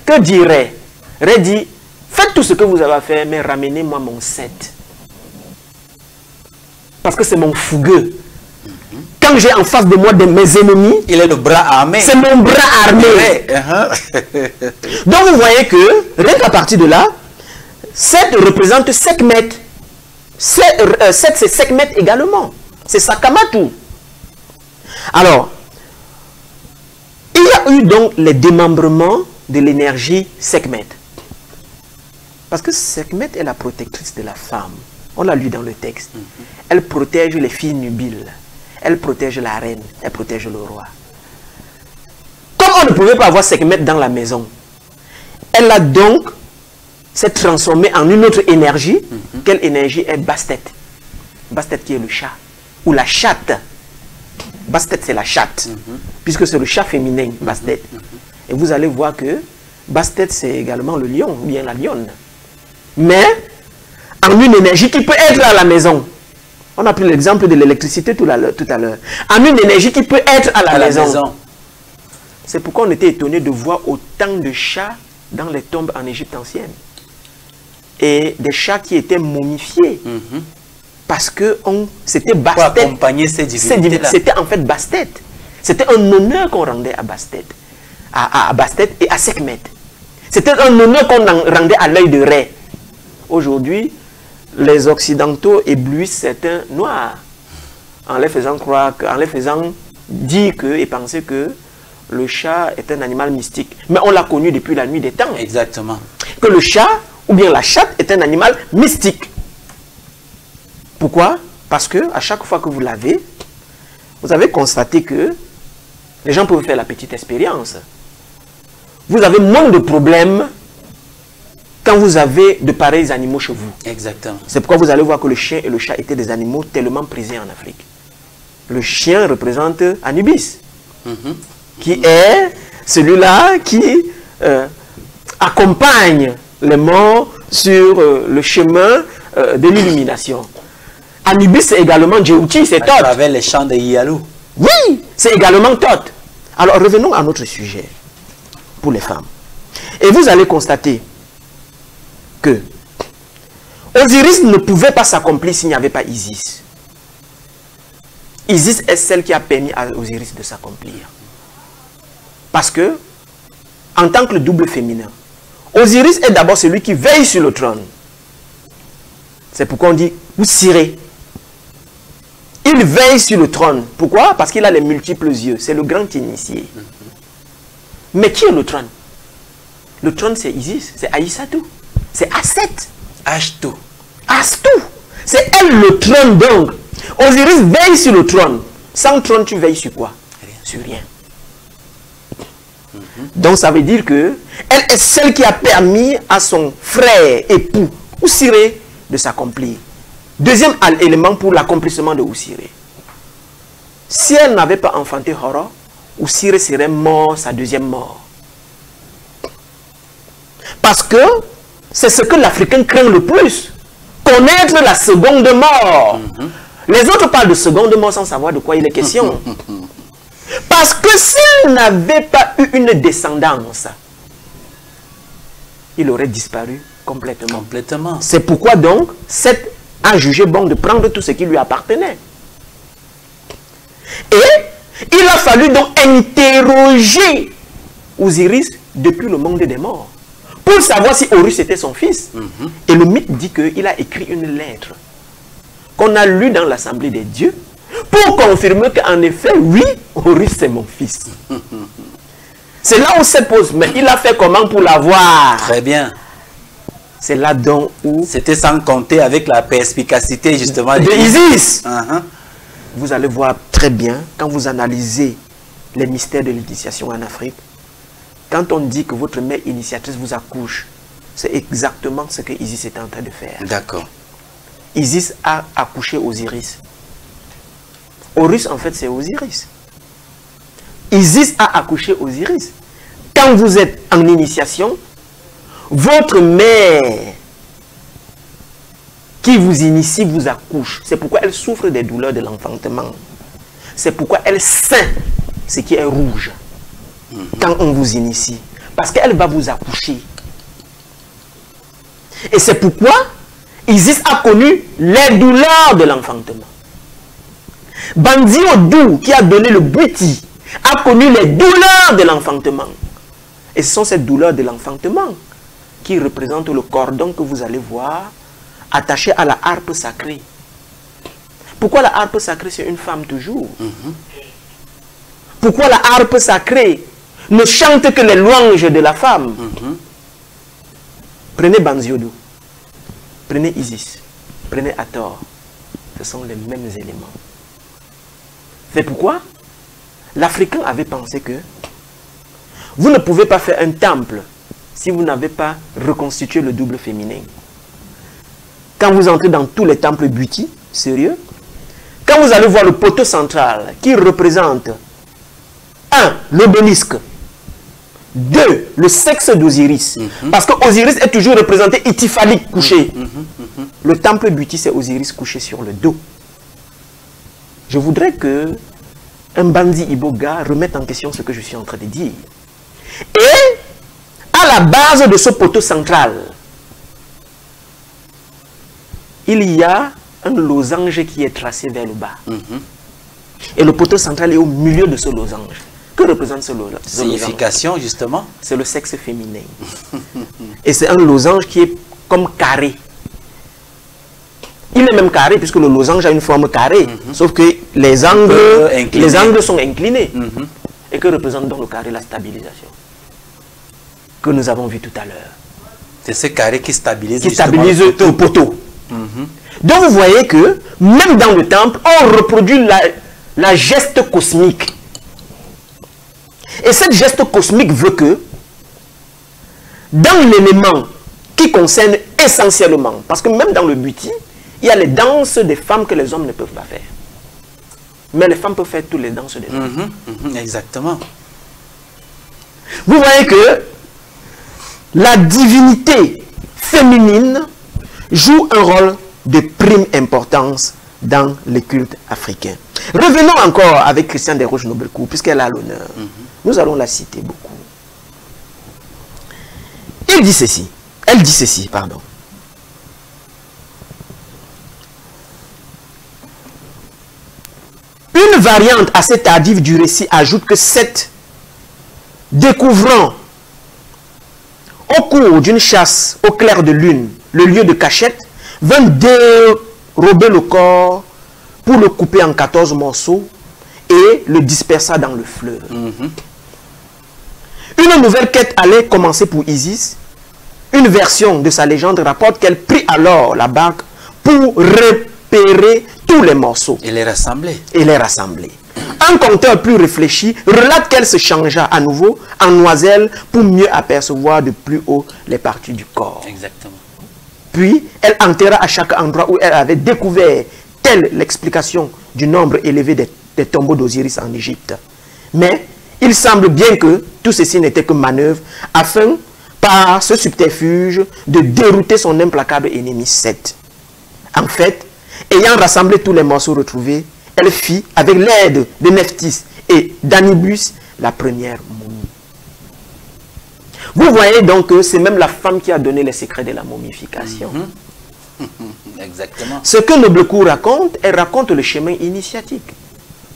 Speaker 2: Que dit Ré? Ré dit, faites tout ce que vous avez à faire, mais ramenez-moi mon Seth. Parce que c'est mon fougueux. Quand j'ai en face de moi mes ennemis, il est le bras armé. C'est mon bras armé. Donc vous voyez que, rien qu'à partir de là, Seth représente Sekhmet. Seth c'est Sekhmet également. C'est Sakamatu. Alors, il y a eu donc les démembrements de l'énergie Sekhmet. Parce que Sekhmet est la protectrice de la femme. On l'a lu dans le texte. Elle protège les filles nubiles. Elle protège la reine. Elle protège le roi. Comme on ne pouvait pas avoir Sekhmet dans la maison, elle a donc s'est transformée en une autre énergie. Quelle énergie est Bastet? Bastet qui est le chat. Ou la chatte. Bastet c'est la chatte. Puisque c'est le chat féminin, Bastet. Et vous allez voir que Bastet c'est également le lion, ou bien la lionne. Mais en une énergie qui peut être à la maison. On a pris l'exemple de l'électricité tout à l'heure. En une énergie qui peut être à la maison. C'est pourquoi on était étonné de voir autant de chats dans les tombes en Égypte ancienne. Et des chats qui étaient momifiés. Parce que c'était Bastet.
Speaker 1: Pour accompagner ces divinités-là.
Speaker 2: C'était en fait Bastet. C'était un honneur qu'on rendait à Bastet. À Bastet et à Sekhmet. C'était un honneur qu'on rendait à l'œil de Ré. Aujourd'hui, les Occidentaux éblouissent certains noirs en les faisant croire, en les faisant dire et penser que le chat est un animal mystique. Mais on l'a connu depuis la nuit des temps.
Speaker 1: Exactement.
Speaker 2: Que le chat ou bien la chatte est un animal mystique. Pourquoi? Parce que à chaque fois que vous l'avez, vous avez constaté que les gens peuvent faire la petite expérience. Vous avez moins de problèmes quand vous avez de pareils animaux chez vous.
Speaker 1: Exactement.
Speaker 2: C'est pourquoi vous allez voir que le chien et le chat étaient des animaux tellement prisés en Afrique. Le chien représente Anubis, qui est celui-là qui accompagne les morts sur le chemin de l'illumination. Anubis, c'est également Djéouti, c'est Thoth.
Speaker 1: À travers les champs de Yalou.
Speaker 2: Oui, c'est également Thoth. Alors revenons à notre sujet pour les femmes. Et vous allez constater que Osiris ne pouvait pas s'accomplir s'il n'y avait pas Isis. Isis est celle qui a permis à Osiris de s'accomplir. Parce que, en tant que le double féminin, Osiris est d'abord celui qui veille sur le trône. C'est pourquoi on dit Oussiré. Il veille sur le trône. Pourquoi? Parce qu'il a les multiples yeux. C'est le grand initié. Mais qui est le trône? Le trône, c'est Isis, c'est Aïssatou. C'est Aset.
Speaker 1: Ashtou.
Speaker 2: Astou. C'est elle le trône donc. Osiris veille sur le trône. Sans trône, tu veilles sur quoi? Rien. Sur rien. Donc ça veut dire que elle est celle qui a permis à son frère, époux, Oussiré, de s'accomplir. Deuxième élément pour l'accomplissement de Oussiré. Si elle n'avait pas enfanté Horo, Oussiré serait mort sa deuxième mort. Parce que c'est ce que l'Africain craint le plus. Connaître la seconde mort. Les autres parlent de seconde mort sans savoir de quoi il est question. Parce que s'il n'avait pas eu une descendance, il aurait disparu complètement. C'est pourquoi donc, Seth a jugé bon de prendre tout ce qui lui appartenait. Et il a fallu donc interroger Osiris depuis le monde des morts pour savoir si Horus était son fils. Et le mythe dit qu'il a écrit une lettre qu'on a lue dans l'Assemblée des dieux pour confirmer qu'en effet, oui, Horus c'est mon fils. C'est là où se pose, mais il a fait comment pour l'avoir? Très bien. C'est là donc où...
Speaker 1: C'était sans compter avec la perspicacité justement
Speaker 2: de Isis. Vous allez voir très bien, quand vous analysez les mystères de l'initiation en Afrique, quand on dit que votre mère initiatrice vous accouche, c'est exactement ce que Isis est en train de faire.
Speaker 1: D'accord.
Speaker 2: Isis a accouché Osiris. Horus, en fait, c'est Osiris. Isis a accouché Osiris. Quand vous êtes en initiation, votre mère qui vous initie vous accouche. C'est pourquoi elle souffre des douleurs de l'enfantement. C'est pourquoi elle sent ce qui est rouge quand on vous initie. Parce qu'elle va vous accoucher. Et c'est pourquoi Isis a connu les douleurs de l'enfantement. Bandi Odou, qui a donné le Bouti, a connu les douleurs de l'enfantement. Et ce sont ces douleurs de l'enfantement qui représentent le cordon que vous allez voir attaché à la harpe sacrée. Pourquoi la harpe sacrée, c'est une femme toujours? Pourquoi la harpe sacrée ne chante que les louanges de la femme? Prenez Banziodou, prenez Isis, prenez Hathor. Ce sont les mêmes éléments. C'est pourquoi l'Africain avait pensé que vous ne pouvez pas faire un temple si vous n'avez pas reconstitué le double féminin. Quand vous entrez dans tous les temples Buti, sérieux, quand vous allez voir le poteau central qui représente 1. L'obélisque, 2. Le sexe d'Osiris, parce que Osiris est toujours représenté ityphalique couché. Le temple Buti, c'est Osiris couché sur le dos. Je voudrais que un bandit Iboga remette en question ce que je suis en train de dire. Et à la base de ce poteau central, il y a un losange qui est tracé vers le bas. Et le poteau central est au milieu de ce losange. Que représente ce losange?
Speaker 1: Signification, justement?
Speaker 2: C'est le sexe féminin. Et c'est un losange qui est comme carré. Il est même carré puisque le losange a une forme carrée. Sauf que les angles sont inclinés. Et que représente donc le carré? La stabilisation. Que nous avons vu tout à l'heure.
Speaker 1: C'est ce carré qui stabilise,
Speaker 2: le poteau. Donc vous voyez que même dans le temple, on reproduit la geste cosmique. Et cette geste cosmique veut que dans l'élément qui concerne essentiellement, parce que même dans le Buti, il y a les danses des femmes que les hommes ne peuvent pas faire. Mais les femmes peuvent faire toutes les danses des hommes.
Speaker 1: Exactement.
Speaker 2: Vous voyez que la divinité féminine joue un rôle de prime importance dans les cultes africains. Revenons encore avec Christiane Desroches-Noblecourt, puisqu'elle a l'honneur. Nous allons la citer beaucoup. Elle dit ceci, pardon. Une variante assez tardive du récit ajoute que Seth, découvrant au cours d'une chasse au clair de lune le lieu de cachette, vint dérober le corps pour le couper en 14 morceaux et le dispersa dans le fleuve. Une nouvelle quête allait commencer pour Isis. Une version de sa légende rapporte qu'elle prit alors la barque pour repérer tous les morceaux.
Speaker 1: Et les rassembler.
Speaker 2: Un conteur plus réfléchi relate qu'elle se changea à nouveau en oiselle pour mieux apercevoir de plus haut les parties du corps.
Speaker 1: Exactement.
Speaker 2: Puis, elle enterra à chaque endroit où elle avait découvert telle l'explication du nombre élevé des tombeaux d'Osiris en Égypte. Mais il semble bien que tout ceci n'était que manœuvre afin, par ce subterfuge, de dérouter son implacable ennemi Seth. En fait, ayant rassemblé tous les morceaux retrouvés, elle fit, avec l'aide de Nephthys et d'Anubis, la première momie. Vous voyez donc que c'est même la femme qui a donné les secrets de la momification.
Speaker 1: Exactement.
Speaker 2: Ce que Noblecourt raconte, elle raconte le chemin initiatique.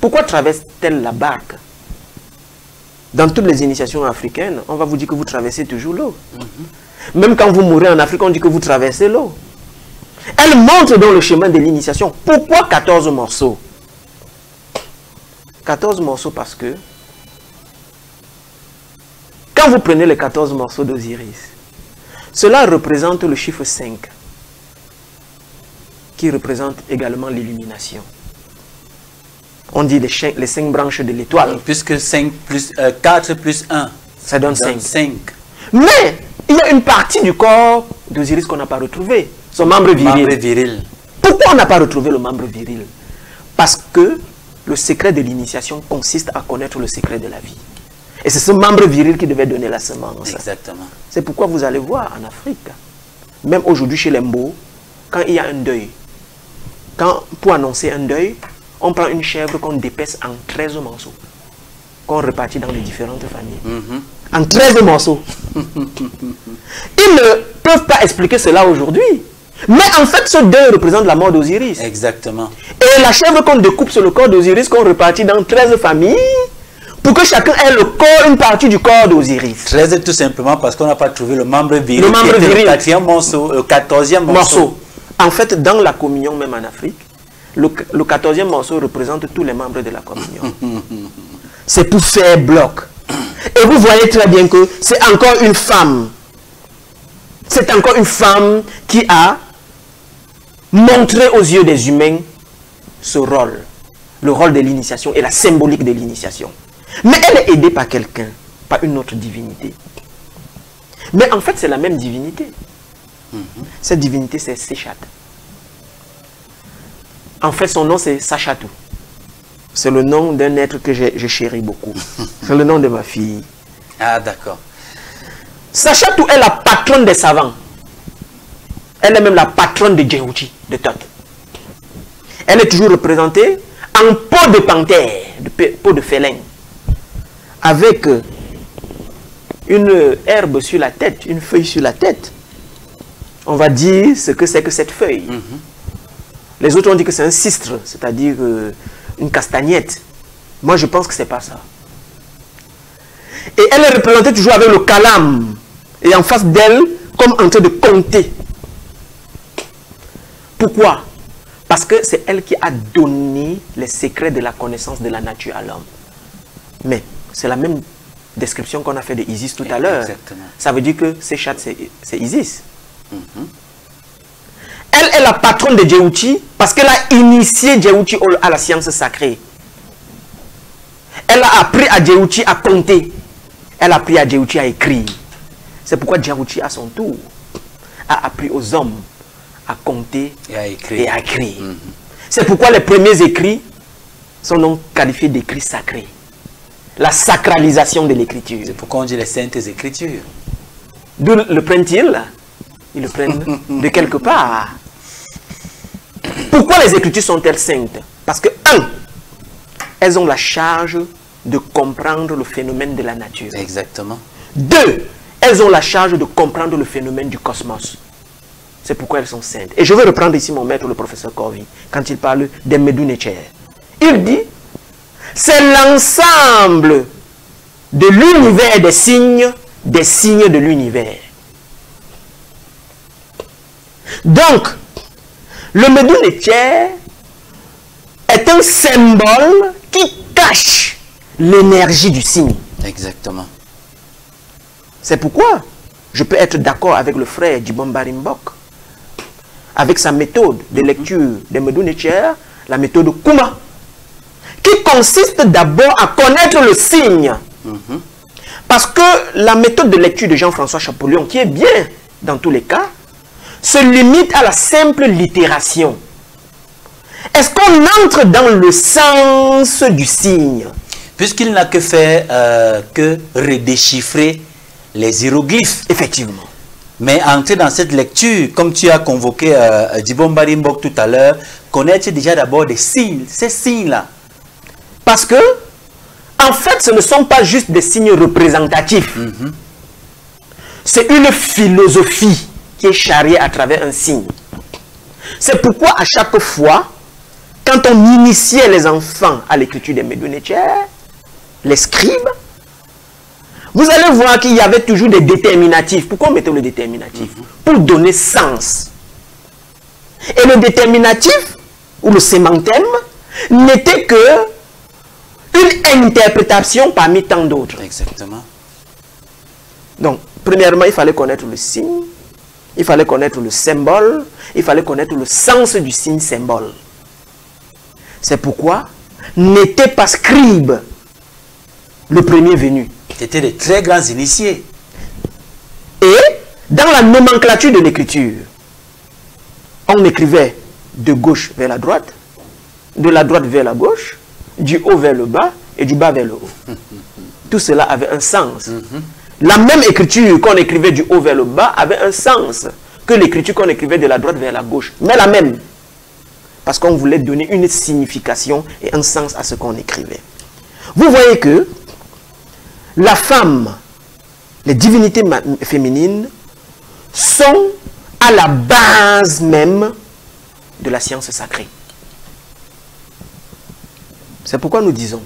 Speaker 2: Pourquoi traverse-t-elle la barque? Dans toutes les initiations africaines, on va vous dire que vous traversez toujours l'eau. Même quand vous mourrez en Afrique, on dit que vous traversez l'eau. Elle montre dans le chemin de l'initiation. Pourquoi 14 morceaux? 14 morceaux parce que quand vous prenez les 14 morceaux d'Osiris, cela représente le chiffre 5 qui représente également l'illumination. On dit les 5 branches de l'étoile.
Speaker 1: Puisque 4 plus 1,
Speaker 2: ça donne 5.
Speaker 1: 5.
Speaker 2: Mais il y a une partie du corps d'Osiris qu'on n'a pas retrouvé. Son membre viril. Pourquoi on n'a pas retrouvé le membre viril? Parce que le secret de l'initiation consiste à connaître le secret de la vie. Et c'est ce membre viril qui devait donner la semence.
Speaker 1: Exactement.
Speaker 2: C'est pourquoi vous allez voir en Afrique, même aujourd'hui chez les Mbo, quand il y a un deuil, pour annoncer un deuil, on prend une chèvre qu'on dépaisse en 13 morceaux, qu'on répartit dans les différentes familles. En 13 morceaux. Ils ne peuvent pas expliquer cela aujourd'hui. Mais en fait, ce deuil représente la mort d'Osiris.
Speaker 1: Exactement.
Speaker 2: Et la chèvre qu'on découpe sur le corps d'Osiris, qu'on répartit dans 13 familles, pour que chacun ait le corps, une partie du corps d'Osiris.
Speaker 1: 13 tout simplement parce qu'on n'a pas trouvé le membre viril.
Speaker 2: Le membre viril.
Speaker 1: Le 4e morceau, le 14e morceau.
Speaker 2: En fait, dans la communion même en Afrique, le 14e morceau représente tous les membres de la communion. C'est pour faire bloc. Et vous voyez très bien que c'est encore une femme. C'est encore une femme qui a montré aux yeux des humains ce rôle. Le rôle de l'initiation et la symbolique de l'initiation. Mais elle est aidée par quelqu'un, par une autre divinité. Mais en fait, c'est la même divinité. Cette divinité, c'est Séchat. En fait, son nom, c'est Sachatou. C'est le nom d'un être que je chéris beaucoup. C'est le nom de ma fille.
Speaker 1: Ah, d'accord.
Speaker 2: Sachatou est la patronne des savants. Elle est même la patronne de Djehouti, de Thoth. Elle est toujours représentée en peau de panthère, peau de félin, avec une herbe sur la tête, une feuille sur la tête. On va dire ce que c'est que cette feuille. Les autres ont dit que c'est un cistre, c'est-à-dire une castagnette. Moi, je pense que c'est pas ça. Et elle est représentée toujours avec le calame. Et en face d'elle, comme en train de compter. Pourquoi? Parce que c'est elle qui a donné les secrets de la connaissance de la nature à l'homme. Mais c'est la même description qu'on a fait de Isis tout à l'heure. Ça veut dire que Séchat, c'est Isis. Elle est la patronne de Djehouti parce qu'elle a initié Djehouti à la science sacrée. Elle a appris à Djehouti à compter. Elle a appris à Djehouti à écrire. C'est pourquoi Djehouti, à son tour, a appris aux hommes à compter et à écrire. C'est pourquoi les premiers écrits sont donc qualifiés d'écrits sacrés. La sacralisation de l'écriture.
Speaker 1: C'est pourquoi on dit les saintes écritures.
Speaker 2: D'où le prennent-ils? Ils le prennent de quelque part. Pourquoi les écritures sont-elles saintes? Parce que, 1, elles ont la charge de comprendre le phénomène de la nature.
Speaker 1: Exactement.
Speaker 2: 2, elles ont la charge de comprendre le phénomène du cosmos. C'est pourquoi elles sont saintes. Et je vais reprendre ici mon maître, le professeur Corvi, quand il parle des Medu Neter. Il dit, c'est l'ensemble de l'univers des signes de l'univers. Donc, le Medu Neter est un symbole qui cache l'énergie du signe.
Speaker 1: Exactement.
Speaker 2: C'est pourquoi je peux être d'accord avec le frère Djibomba Mbok, avec sa méthode de lecture des Medu Neter, la méthode Kuma, qui consiste d'abord à connaître le signe. Parce que la méthode de lecture de Jean-François Champollion, qui est bien dans tous les cas, se limite à la simple littération. Est-ce qu'on entre dans le sens du signe?
Speaker 1: Puisqu'il n'a que fait que redéchiffrer les hiéroglyphes.
Speaker 2: Effectivement.
Speaker 1: Mais entrer dans cette lecture, comme tu as convoqué Djibombari Mbok tout à l'heure, connaître déjà d'abord des signes, ces signes-là.
Speaker 2: Parce que, en fait, ce ne sont pas juste des signes représentatifs. C'est une philosophie qui est charriée à travers un signe. C'est pourquoi à chaque fois, quand on initiait les enfants à l'écriture des Médounétières, les scribes, vous allez voir qu'il y avait toujours des déterminatifs. Pourquoi on mettait le déterminatif? Pour donner sens. Et le déterminatif, ou le sémantème, n'était que une interprétation parmi tant d'autres.
Speaker 1: Exactement.
Speaker 2: Donc, premièrement, il fallait connaître le signe, il fallait connaître le symbole, il fallait connaître le sens du signe symbole. C'est pourquoi n'était pas scribe le premier venu.
Speaker 1: C'était de très grands initiés.
Speaker 2: Et dans la nomenclature de l'écriture, on écrivait de gauche vers la droite, de la droite vers la gauche, du haut vers le bas et du bas vers le haut. Tout cela avait un sens. La même écriture qu'on écrivait du haut vers le bas avait un sens que l'écriture qu'on écrivait de la droite vers la gauche. Mais la même. Parce qu'on voulait donner une signification et un sens à ce qu'on écrivait. Vous voyez que la femme, les divinités féminines sont à la base même de la science sacrée. C'est pourquoi nous disons,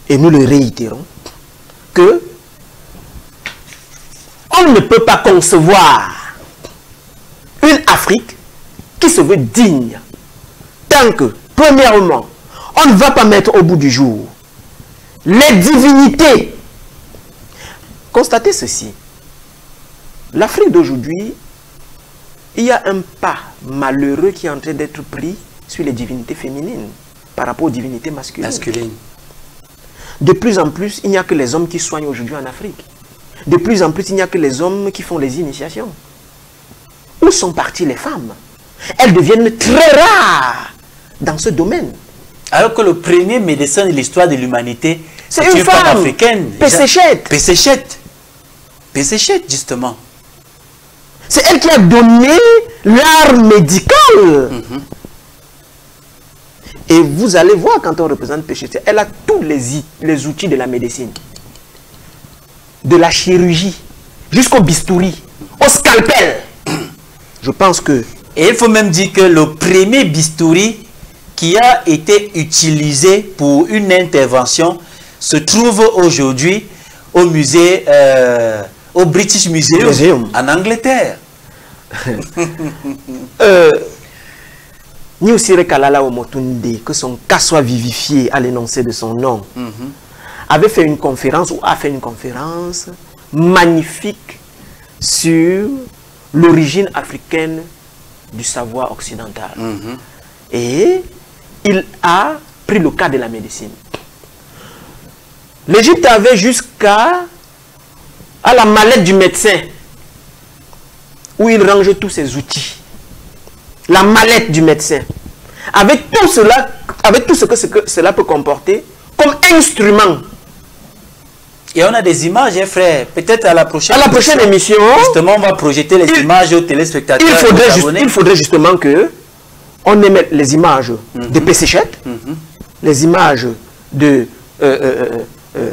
Speaker 2: et nous le réitérons, que on ne peut pas concevoir une Afrique qui se veut digne tant que, premièrement, on ne va pas mettre au bout du jour les divinités. Constatez ceci. L'Afrique d'aujourd'hui, il y a un pas malheureux qui est en train d'être pris sur les divinités féminines par rapport aux divinités masculines. De plus en plus, il n'y a que les hommes qui soignent aujourd'hui en Afrique. De plus en plus, il n'y a que les hommes qui font les initiations. Où sont parties les femmes? Elles deviennent très rares dans ce domaine.
Speaker 1: Alors que le premier médecin de l'histoire de l'humanité,
Speaker 2: c'est une femme africaine. Péséchette.
Speaker 1: Péséchette, justement.
Speaker 2: C'est elle qui a donné l'art médical. Et vous allez voir quand on représente Péséchette, elle a tous les outils de la médecine. De la chirurgie, jusqu'au bistouri, au scalpel. Je pense que...
Speaker 1: Et il faut même dire que le premier bistouri qui a été utilisé pour une intervention se trouve aujourd'hui au musée, au British Museum, en Angleterre.
Speaker 2: Niusire Kalala Omotunde, que son cas soit vivifié à l'énoncé de son nom, avait fait une conférence, ou a fait une conférence magnifique sur l'origine africaine du savoir occidental. Et il a pris le cas de la médecine. L'Égypte avait jusqu'à la mallette du médecin, où il rangeait tous ses outils. La mallette du médecin. Avec tout cela, avec tout ce que cela peut comporter, comme instrument.
Speaker 1: Et on a des images, hein, frère. Peut-être à la prochaine
Speaker 2: émission,
Speaker 1: justement, on va projeter les images aux téléspectateurs.
Speaker 2: Il faudrait justement que on émette les images de Péséchette, les images de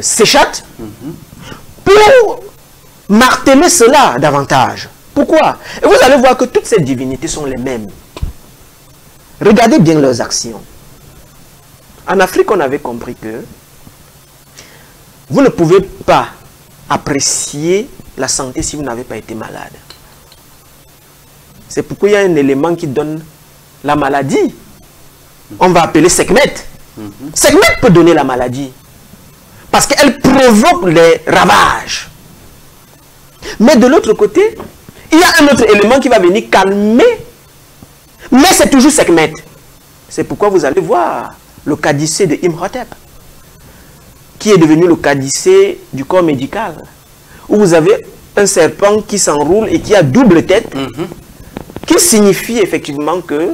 Speaker 2: Séchat, pour marteler cela davantage. Pourquoi? Et vous allez voir que toutes ces divinités sont les mêmes. Regardez bien leurs actions. En Afrique, on avait compris que vous ne pouvez pas apprécier la santé si vous n'avez pas été malade. C'est pourquoi il y a un élément qui donne la maladie. On va appeler Sekhmet. Sekhmet peut donner la maladie. Parce qu'elle provoque les ravages. Mais de l'autre côté, il y a un autre élément qui va venir calmer. Mais c'est toujours Sekhmet. C'est pourquoi vous allez voir le cadycée de Imhotep, qui est devenu le cadycée du corps médical, où vous avez un serpent qui s'enroule et qui a double tête, qui signifie effectivement que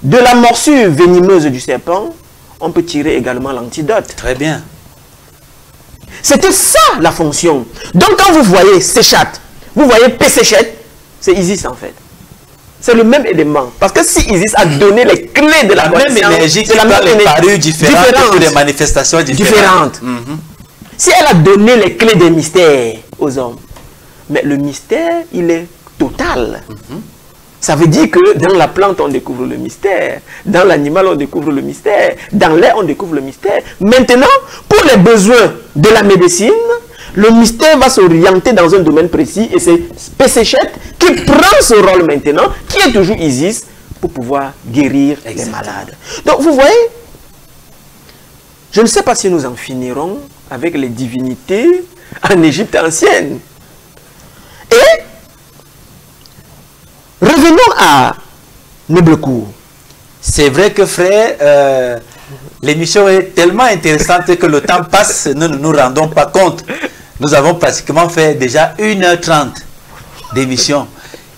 Speaker 2: de la morsure venimeuse du serpent, on peut tirer également l'antidote.
Speaker 1: Très bien.
Speaker 2: C'était ça la fonction. Donc quand vous voyez Séchat, vous voyez Péséchet, c'est Isis en fait. C'est le même élément. Parce que si Isis a donné les clés de la
Speaker 1: même énergie qui parle des parures différentes, des manifestations différentes.
Speaker 2: Si elle a donné les clés des mystères aux hommes, mais le mystère, il est total. Ça veut dire que dans la plante, on découvre le mystère. Dans l'animal, on découvre le mystère. Dans l'air, on découvre le mystère. Maintenant, pour les besoins de la médecine, le mystère va s'orienter dans un domaine précis. Et c'est Péséchet qui prend ce rôle maintenant, qui est toujours Isis, pour pouvoir guérir les malades. Donc, vous voyez, je ne sais pas si nous en finirons avec les divinités en Égypte ancienne. Et revenons à Noblecourt.
Speaker 1: C'est vrai que frère, l'émission est tellement intéressante que le temps passe, nous ne nous rendons pas compte. Nous avons pratiquement fait déjà 1h30 d'émission.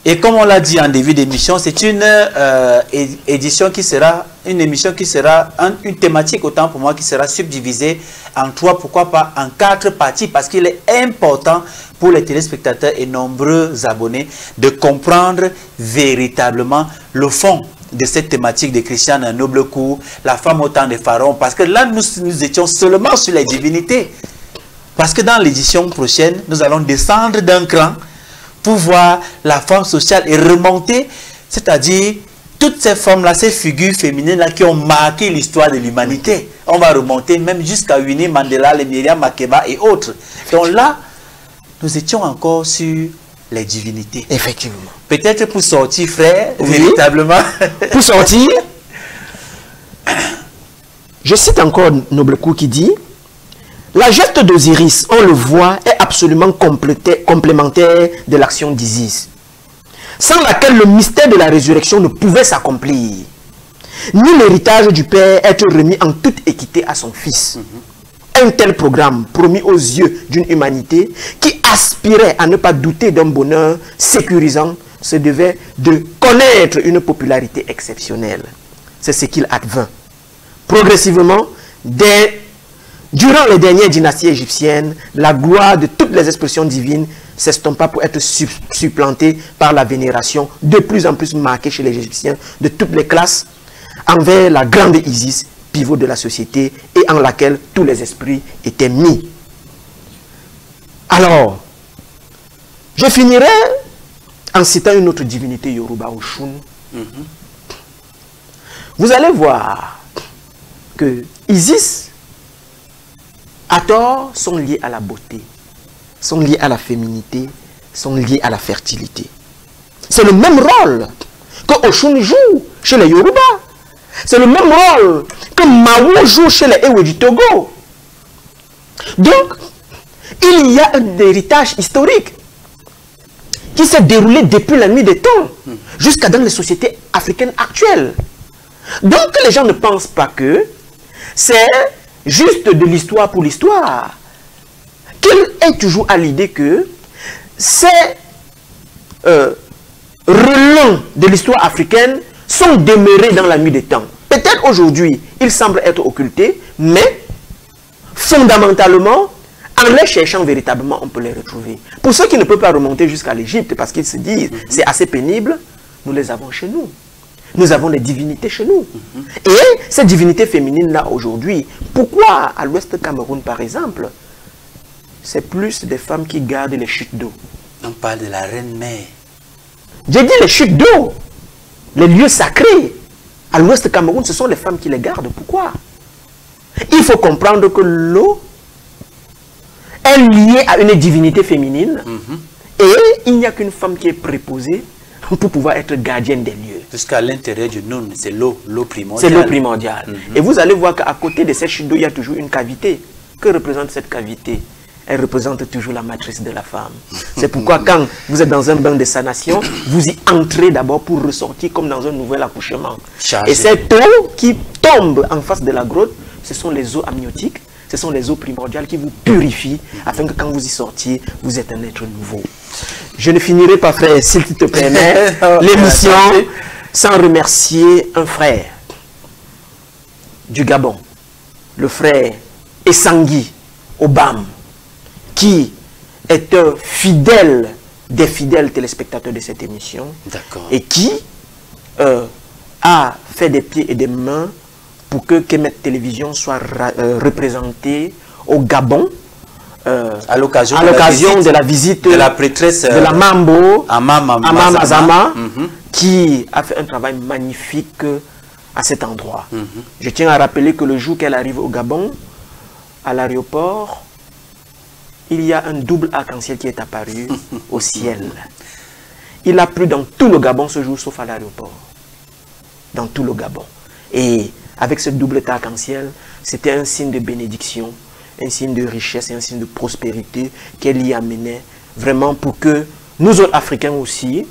Speaker 1: Et comme on l'a dit en début d'émission, c'est une émission qui sera, une thématique autant pour moi qui sera subdivisée en 3, pourquoi pas en 4 parties, parce qu'il est important pour les téléspectateurs et nombreux abonnés de comprendre véritablement le fond de cette thématique de Christiane Noblecourt, la femme au temps des pharaons, parce que là nous étions seulement sur les divinités. Parce que dans l'édition prochaine, nous allons descendre d'un cran pour voir la forme sociale et remonter, c'est-à-dire toutes ces formes-là, ces figures féminines-là qui ont marqué l'histoire de l'humanité. On va remonter même jusqu'à Winnie Mandela, les Myriam Makeba et autres. Donc là, nous étions encore sur les divinités.
Speaker 2: Effectivement.
Speaker 1: Peut-être pour sortir, frère, véritablement.
Speaker 2: Pour sortir, je cite encore Noblecourt qui dit: la geste d'Osiris, on le voit, est absolument complémentaire de l'action d'Isis, sans laquelle le mystère de la résurrection ne pouvait s'accomplir, ni l'héritage du Père être remis en toute équité à son Fils. Un tel programme promis aux yeux d'une humanité qui aspirait à ne pas douter d'un bonheur sécurisant se devait de connaître une popularité exceptionnelle. C'est ce qu'il advint. Progressivement, durant les dernières dynasties égyptiennes, la gloire de toutes les expressions divines s'estompa pour être supplantée par la vénération de plus en plus marquée chez les Égyptiens de toutes les classes envers la grande Isis, pivot de la société et en laquelle tous les esprits étaient mis. Alors, je finirai en citant une autre divinité Yoruba, Oshun. Vous allez voir que Isis, Hathor sont liés à la beauté, sont liés à la féminité, sont liés à la fertilité. C'est le même rôle que Oshun joue chez les Yoruba. C'est le même rôle que Mao joue chez les Ewe du Togo. Donc, il y a un héritage historique qui s'est déroulé depuis la nuit des temps jusqu'à dans les sociétés africaines actuelles. Donc, les gens ne pensent pas que c'est juste de l'histoire pour l'histoire. Qu'il est toujours à l'idée que ces relents de l'histoire africaine sont demeurés dans la nuit des temps. Peut-être aujourd'hui, ils semblent être occultés, mais fondamentalement, en les cherchant véritablement, on peut les retrouver. Pour ceux qui ne peuvent pas remonter jusqu'à l'Égypte, parce qu'ils se disent c'est assez pénible, nous les avons chez nous. Nous avons les divinités chez nous. Et ces divinités féminines-là aujourd'hui, pourquoi à l'ouest Cameroun par exemple, c'est plus des femmes qui gardent les chutes d'eau?
Speaker 1: On parle de la reine-mère.
Speaker 2: J'ai dit les chutes d'eau, les lieux sacrés. À l'ouest Cameroun, ce sont les femmes qui les gardent. Pourquoi? Il faut comprendre que l'eau est liée à une divinité féminine et il n'y a qu'une femme qui est préposée pour pouvoir être gardienne des lieux.
Speaker 1: Jusqu'à l'intérieur du Noun, c'est l'eau primordiale.
Speaker 2: C'est l'eau primordiale. Et vous allez voir qu'à côté de cette chute d'eau, il y a toujours une cavité. Que représente cette cavité? elle représente toujours la matrice de la femme. C'est pourquoi quand vous êtes dans un bain de sanation, vous y entrez d'abord pour ressortir comme dans un nouvel accouchement.
Speaker 1: Chargé.
Speaker 2: Et cette eau qui tombe en face de la grotte, ce sont les eaux amniotiques, ce sont les eaux primordiales qui vous purifient afin que quand vous y sortiez, vous êtes un être nouveau. Je ne finirai pas, frère, s'il te permet, l'émission sans remercier un frère du Gabon, le frère Essangui Obam, qui est un fidèle des fidèles téléspectateurs de cette émission et qui a fait des pieds et des mains pour que Kemet Télévision soit représentée au Gabon à l'occasion de la visite
Speaker 1: de la prêtresse
Speaker 2: de la Mambo
Speaker 1: Ama
Speaker 2: Mazama, qui a fait un travail magnifique à cet endroit. Je tiens à rappeler que le jour qu'elle arrive au Gabon, à l'aéroport, il y a un double arc-en-ciel qui est apparu au ciel. Il a plu dans tout le Gabon ce jour, sauf à l'aéroport. Dans tout le Gabon. Et avec ce double arc-en-ciel, c'était un signe de bénédiction, un signe de richesse et un signe de prospérité qu'elle y amenait, vraiment pour que nous autres Africains aussi,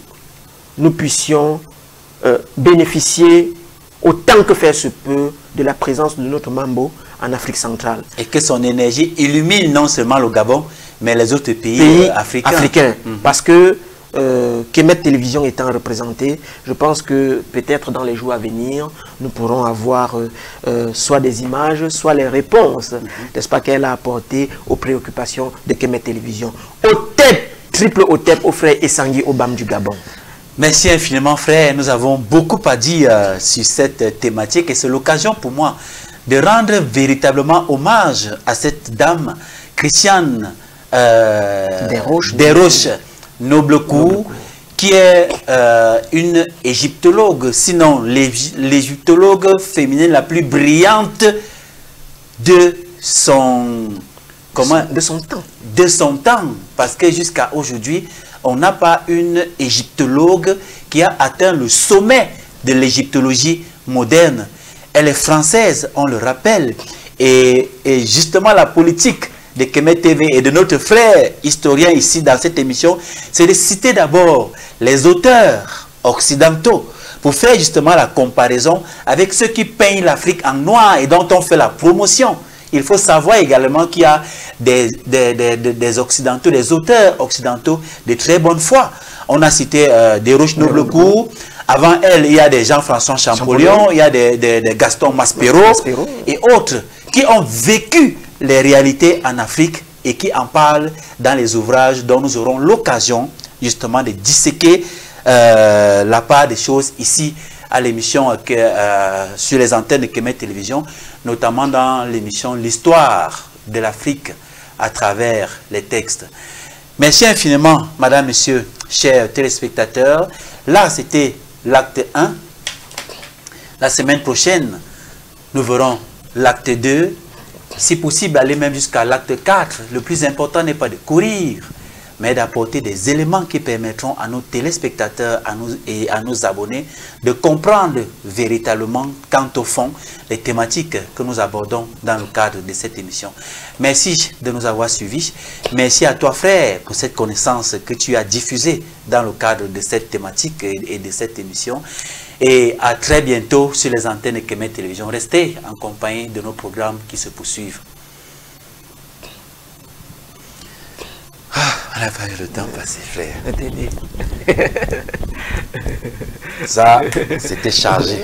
Speaker 2: nous puissions bénéficier autant que faire se peut de la présence de notre Mambo en Afrique centrale. Et
Speaker 1: que son énergie illumine non seulement le Gabon, mais les autres pays africains.
Speaker 2: Parce que Kemet Télévision étant représentée, je pense que peut-être dans les jours à venir, nous pourrons avoir soit des images, soit les réponses, n'est-ce pas, qu'elle a apportées aux préoccupations de Kemet Télévision. Otep, triple Otep au frère Essangui Obam du Gabon.
Speaker 1: Merci infiniment, frère. Nous avons beaucoup à dire sur cette thématique et c'est l'occasion pour moi de rendre véritablement hommage à cette dame, Christiane Desroches Noblecourt, qui est une égyptologue, sinon l'égyptologue féminine la plus brillante de son temps. De son temps, parce que jusqu'à aujourd'hui, on n'a pas une égyptologue qui a atteint le sommet de l'égyptologie moderne. Elle est française, on le rappelle. Et justement, la politique de Kemet TV et de notre frère historien ici dans cette émission, c'est de citer d'abord les auteurs occidentaux pour faire justement la comparaison avec ceux qui peignent l'Afrique en noir et dont on fait la promotion. Il faut savoir également qu'il y a des occidentaux, des auteurs occidentaux de très bonne foi. On a cité Desroches Noblecourt. Avant elle, il y a des Jean-François Champollion, il y a des Gaston Maspero et autres qui ont vécu les réalités en Afrique et qui en parlent dans les ouvrages dont nous aurons l'occasion justement de disséquer la part des choses ici à l'émission sur les antennes de Kemet Télévision, notamment dans l'émission L'Histoire de l'Afrique à travers les textes. Merci infiniment, madame, monsieur, chers téléspectateurs. Là, c'était l'acte 1. La semaine prochaine, nous verrons l'acte 2. Si possible, aller même jusqu'à l'acte 4. Le plus important n'est pas de courir, mais d'apporter des éléments qui permettront à nos téléspectateurs et à nos abonnés de comprendre véritablement, quant au fond, les thématiques que nous abordons dans le cadre de cette émission. Merci de nous avoir suivis. Merci à toi, frère, pour cette connaissance que tu as diffusée dans le cadre de cette thématique et de cette émission. Et à très bientôt sur les antennes de Kemet Télévision. Restez en compagnie de nos programmes qui se poursuivent. On n'a pas eu le temps passé, frère. Ça, c'était chargé.